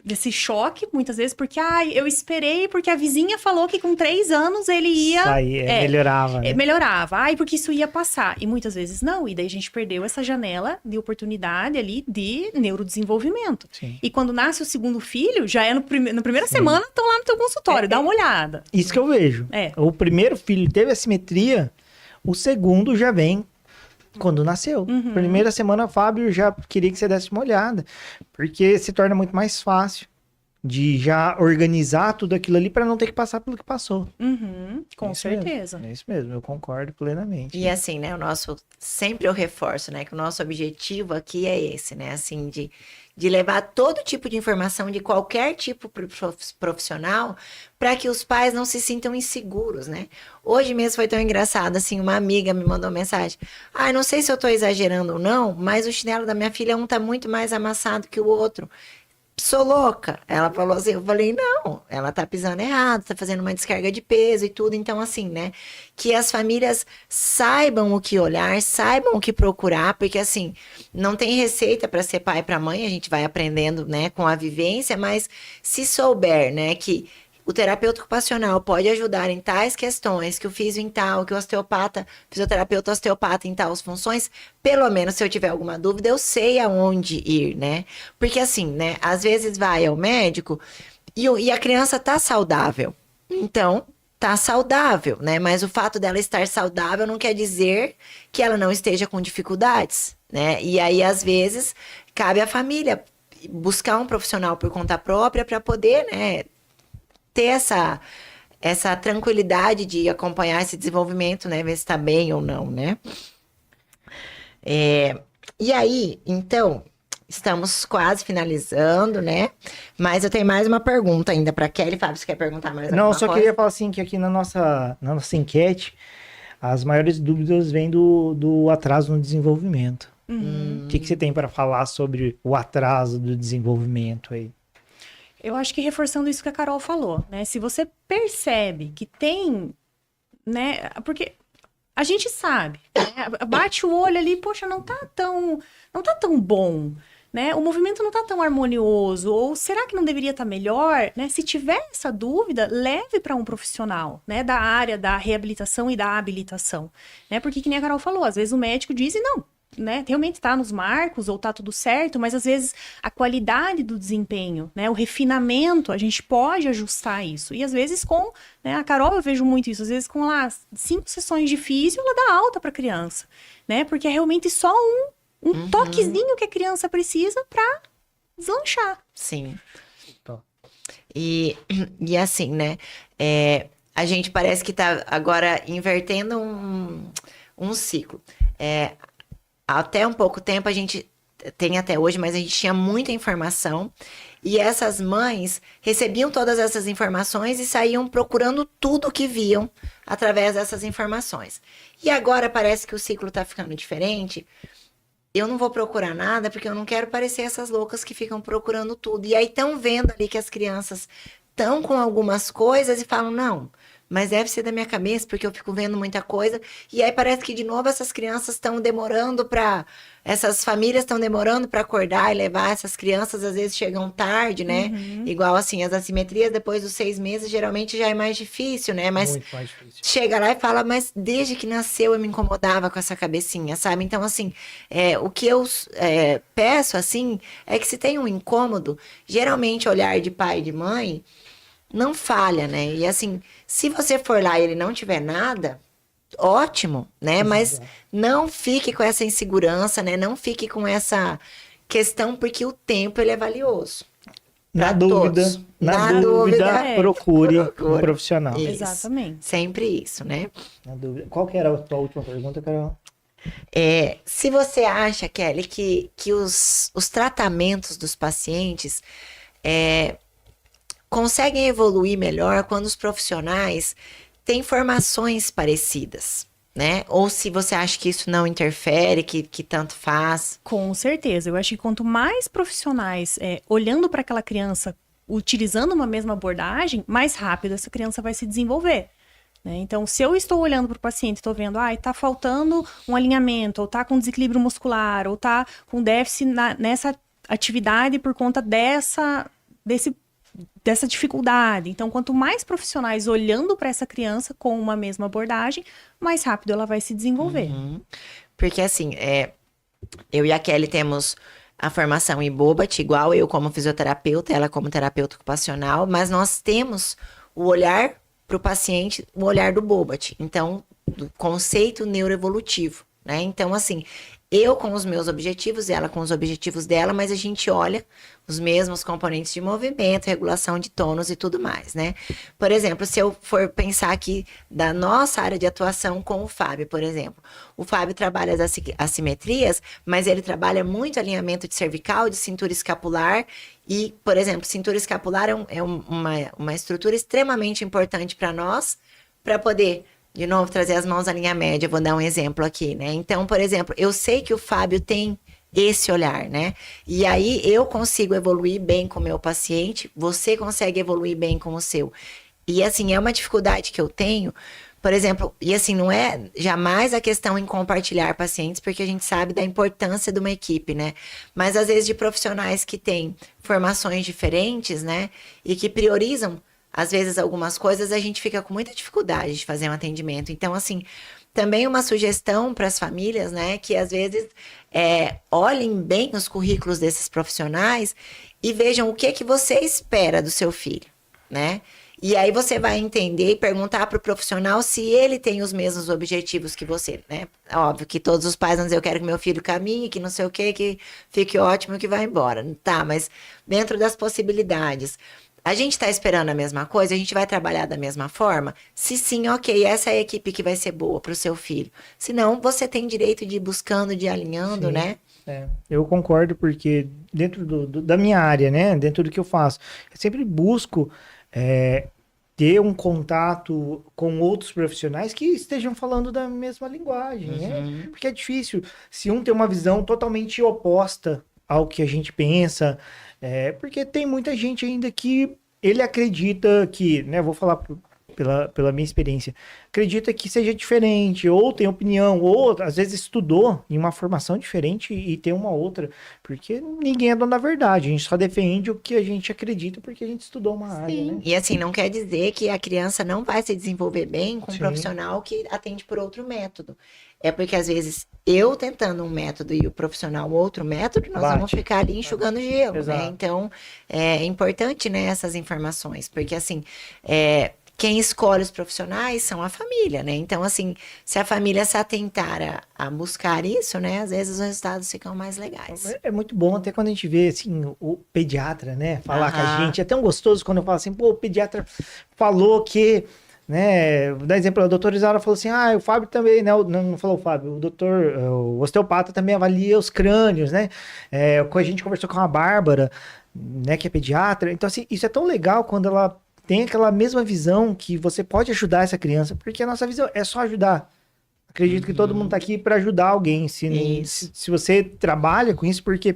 desse choque, muitas vezes, porque, eu esperei porque a vizinha falou que com 3 anos ele ia... melhorava, né? Melhorava. Porque isso ia passar. E muitas vezes não. E daí a gente perdeu essa janela de oportunidade ali de neurodesenvolvimento. Sim. E quando nasce o segundo filho, já é na primeira semana, estão lá no teu consultório. Dá uma olhada. Isso que eu vejo. O primeiro filho teve assimetria, o segundo já vem quando nasceu. Primeira semana, Fábio já queria que você desse uma olhada, porque se torna muito mais fácil de já organizar tudo aquilo ali para não ter que passar pelo que passou. Com certeza. É isso mesmo, eu concordo plenamente. E assim, né, sempre eu reforço, né, que o nosso objetivo aqui é esse, né, assim, de levar todo tipo de informação de qualquer tipo profissional para que os pais não se sintam inseguros, né? Hoje mesmo foi tão engraçado, assim, uma amiga me mandou mensagem. Não sei se eu tô exagerando ou não, mas o chinelo da minha filha, um tá muito mais amassado que o outro. Sou louca. Ela falou assim, eu falei, não, ela tá pisando errado, tá fazendo uma descarga de peso e tudo. Então, assim, né, que as famílias saibam o que olhar, saibam o que procurar, porque, assim, não tem receita para ser pai e para mãe, a gente vai aprendendo, né, com a vivência, mas se souber, né, que o terapeuta ocupacional pode ajudar em tais questões, que o fisio em tal, que o fisioterapeuta osteopata em tais funções, pelo menos se eu tiver alguma dúvida, eu sei aonde ir, né? Porque assim, né, às vezes vai ao médico e a criança tá saudável. Então, tá saudável, né? Mas o fato dela estar saudável não quer dizer que ela não esteja com dificuldades, né? E aí, às vezes, cabe à família buscar um profissional por conta própria para poder, né, ter essa tranquilidade de acompanhar esse desenvolvimento, né? Ver se está bem ou não, né? E aí, então, estamos quase finalizando, né? Mas eu tenho mais uma pergunta ainda para Kelly. Fábio, você quer perguntar mais alguma coisa? Não, só queria falar assim, que aqui na nossa enquete, as maiores dúvidas vêm do atraso no desenvolvimento. O que você tem para falar sobre o atraso do desenvolvimento aí? Eu acho que reforçando isso que a Carol falou, né? Se você percebe que tem, né? Porque a gente sabe, né? Bate o olho ali, poxa, não tá tão bom, né? O movimento não tá tão harmonioso, ou será que não deveria estar melhor, né? Se tiver essa dúvida, leve para um profissional, né? Da área da reabilitação e da habilitação, né? Porque que nem a Carol falou, às vezes o médico diz e não, né, realmente tá nos marcos ou tá tudo certo, mas às vezes a qualidade do desempenho, né, o refinamento, a gente pode ajustar isso. E às vezes com, né, a Carol eu vejo muito isso, às vezes com lá 5 sessões de físio, ela dá alta para criança, né, porque é realmente só um toquezinho que a criança precisa para deslanchar. Sim. Tá. E assim, né, a gente parece que tá agora invertendo um ciclo. Até um pouco tempo a gente tem até hoje, mas a gente tinha muita informação e essas mães recebiam todas essas informações e saíam procurando tudo que viam através dessas informações. E agora parece que o ciclo tá ficando diferente. Eu não vou procurar nada porque eu não quero parecer essas loucas que ficam procurando tudo. E aí estão vendo ali que as crianças estão com algumas coisas e falam, não, mas deve ser da minha cabeça, porque eu fico vendo muita coisa. E aí parece que, de novo, essas crianças estão demorando essas famílias estão demorando para acordar e levar essas crianças, às vezes chegam tarde, né? Igual, assim, as assimetrias, depois dos 6 meses, geralmente já é mais difícil, né? Mas muito mais difícil. Chega lá e fala, mas desde que nasceu eu me incomodava com essa cabecinha, sabe? Então, assim, o que eu peço, assim, é que se tem um incômodo, geralmente olhar de pai e de mãe não falha, né? E assim, se você for lá e ele não tiver nada, ótimo, né? Mas não fique com essa insegurança, né? Não fique com essa questão, porque o tempo ele é valioso. Na Pra dúvida, todos. na Na dúvida, dúvida, procure um procura. profissional. Isso. Exatamente. Sempre isso, né? Na dúvida. Qual que era a tua última pergunta, Carol? Se você acha, Kelly, que os tratamentos dos pacientes conseguem evoluir melhor quando os profissionais têm formações parecidas, né? Ou se você acha que isso não interfere, que tanto faz. Com certeza. Eu acho que quanto mais profissionais olhando para aquela criança, utilizando uma mesma abordagem, mais rápido essa criança vai se desenvolver. Né? Então, se eu estou olhando para o paciente, estou vendo, está faltando um alinhamento, ou está com desequilíbrio muscular, ou está com déficit nessa atividade por conta dessa dificuldade. Então, quanto mais profissionais olhando para essa criança com uma mesma abordagem, mais rápido ela vai se desenvolver. Uhum. Porque assim, eu e a Kelly temos a formação em Bobat, igual eu como fisioterapeuta, ela como terapeuta ocupacional, mas nós temos o olhar para o paciente, o olhar do Bobat. Então, do conceito neuroevolutivo, né? Então, assim, eu com os meus objetivos, ela com os objetivos dela, mas a gente olha os mesmos componentes de movimento, regulação de tônus e tudo mais, né? Por exemplo, se eu for pensar aqui da nossa área de atuação com o Fábio, por exemplo. O Fábio trabalha as assimetrias, mas ele trabalha muito alinhamento de cervical, de cintura escapular e, por exemplo, cintura escapular é uma estrutura extremamente importante para nós, para poder... De novo, trazer as mãos à linha média, vou dar um exemplo aqui, né? Então, por exemplo, eu sei que o Fábio tem esse olhar, né? E aí eu consigo evoluir bem com o meu paciente, você consegue evoluir bem com o seu. E assim, é uma dificuldade que eu tenho, por exemplo, e assim, não é jamais a questão em compartilhar pacientes, porque a gente sabe da importância de uma equipe, né? Mas às vezes de profissionais que têm formações diferentes, né? E que priorizam às vezes, algumas coisas a gente fica com muita dificuldade de fazer um atendimento. Então, assim, também uma sugestão para as famílias, né? Que às vezes olhem bem os currículos desses profissionais e vejam o que você espera do seu filho, né? E aí você vai entender e perguntar para o profissional se ele tem os mesmos objetivos que você, né? Óbvio que todos os pais vão dizer, eu quero que meu filho caminhe, que não sei o quê, que fique ótimo, que vá embora. Tá, mas dentro das possibilidades... A gente está esperando a mesma coisa? A gente vai trabalhar da mesma forma? Se sim, ok, essa é a equipe que vai ser boa para o seu filho. Se não, você tem direito de ir buscando, de ir alinhando, Sim, né? Eu concordo, porque dentro da minha área, né, dentro do que eu faço, eu sempre busco ter um contato com outros profissionais que estejam falando da mesma linguagem, né? Porque é difícil, se um tem uma visão totalmente oposta ao que a gente pensa, porque tem muita gente ainda que ele acredita que, né, vou falar pela minha experiência, acredita que seja diferente, ou tem opinião, ou às vezes estudou em uma formação diferente e tem uma outra, porque ninguém é dono da verdade, a gente só defende o que a gente acredita porque a gente estudou uma área, né? E assim, não quer dizer que a criança não vai se desenvolver bem com um Sim. profissional que atende por outro método. É porque, às vezes, eu tentando um método e o profissional outro método, nós vamos Bate. ficar ali enxugando gelo, Exato. né? Então, é importante, né, essas informações, porque, assim, quem escolhe os profissionais são a família, né? Então, assim, se a família se atentar a buscar isso, né, às vezes os resultados ficam mais legais. É muito bom até quando a gente vê, assim, o pediatra, né, falar com a Aham. gente. É tão gostoso quando eu falo assim, pô, o pediatra falou que, né, vou dar exemplo, a doutora Isaura falou assim, o Fábio também, né, não falou o Fábio, o osteopata também avalia os crânios, né, a gente conversou com a Bárbara, né, que é pediatra. Então, assim, isso é tão legal quando ela tem aquela mesma visão que você pode ajudar essa criança, porque a nossa visão é só ajudar. Acredito que todo mundo tá aqui para ajudar alguém. Se você trabalha com isso, porque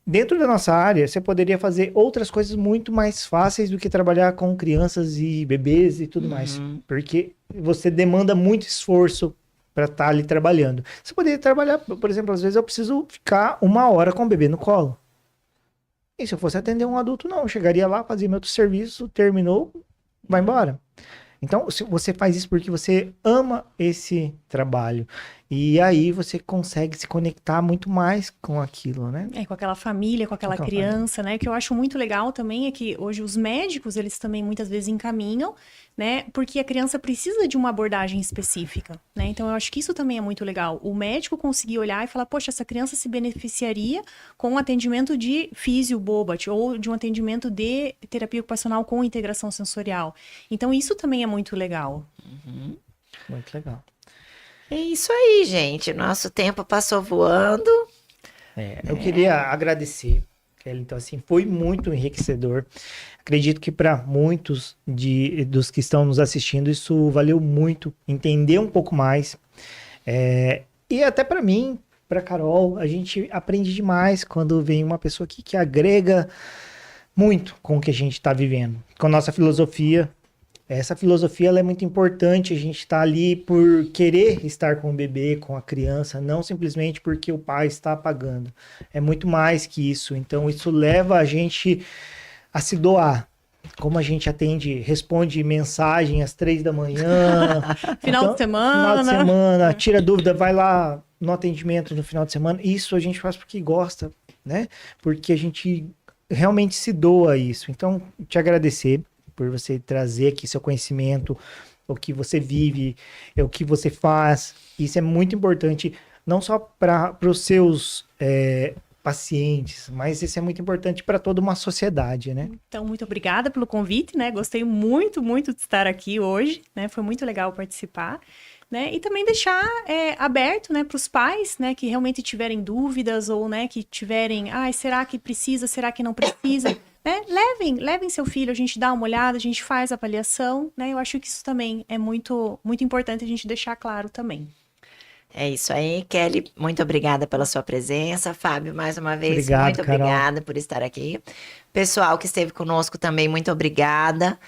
dentro da nossa área, você poderia fazer outras coisas muito mais fáceis do que trabalhar com crianças e bebês e tudo mais. Porque você demanda muito esforço para estar ali trabalhando. Você poderia trabalhar, por exemplo, às vezes eu preciso ficar 1 hora com o bebê no colo. E se eu fosse atender um adulto, não. Eu chegaria lá, fazia meu serviço, terminou, vai embora. Então, se você faz isso porque você ama esse trabalho. E aí você consegue se conectar muito mais com aquilo, né? Com aquela família, com aquela Com aquela criança, né? O que eu acho muito legal também é que hoje os médicos, eles também muitas vezes encaminham, né? Porque a criança precisa de uma abordagem específica, né? Então eu acho que isso também é muito legal. O médico conseguir olhar e falar, poxa, essa criança se beneficiaria com um atendimento de físio Bobat ou de um atendimento de terapia ocupacional com integração sensorial. Então isso também é muito legal. Muito legal. É isso aí, gente. Nosso tempo passou voando. Eu queria agradecer, Kelly. Então, assim, foi muito enriquecedor. Acredito que para muitos dos que estão nos assistindo, isso valeu muito. Entender um pouco mais. E até para mim, para Carol, a gente aprende demais quando vem uma pessoa aqui que agrega muito com o que a gente está vivendo, com a nossa filosofia. Essa filosofia ela é muito importante, a gente está ali por querer estar com o bebê, com a criança, não simplesmente porque o pai está pagando. É muito mais que isso, então isso leva a gente a se doar. Como a gente responde mensagem às 3 da manhã. Final de semana, tira dúvida, vai lá no atendimento no final de semana. Isso a gente faz porque gosta, né? Porque a gente realmente se doa a isso. Então, te agradecer por você trazer aqui seu conhecimento, o que você vive, o que você faz. Isso é muito importante, não só para os seus pacientes, mas isso é muito importante para toda uma sociedade, né? Então, muito obrigada pelo convite, né? Gostei muito, muito de estar aqui hoje, né? Foi muito legal participar. Né? E também deixar aberto, né, para os pais, né, que realmente tiverem dúvidas ou, né, que tiverem, será que precisa, será que não precisa, né? Levem seu filho, a gente dá uma olhada, a gente faz a avaliação, né? Eu acho que isso também é muito, muito importante a gente deixar claro também. É isso aí, Kelly. Muito obrigada pela sua presença. Fábio, mais uma vez, Obrigado, muito Carol. obrigada por estar aqui. Pessoal que esteve conosco também, muito obrigada.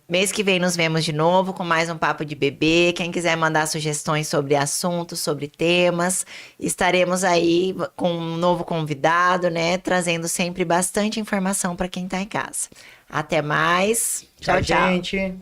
Mês que vem nos vemos de novo com mais um Papo de Bebê. Quem quiser mandar sugestões sobre assuntos, sobre temas, estaremos aí com um novo convidado, né? Trazendo sempre bastante informação para quem está em casa. Até mais. Tchau, tchau. Gente.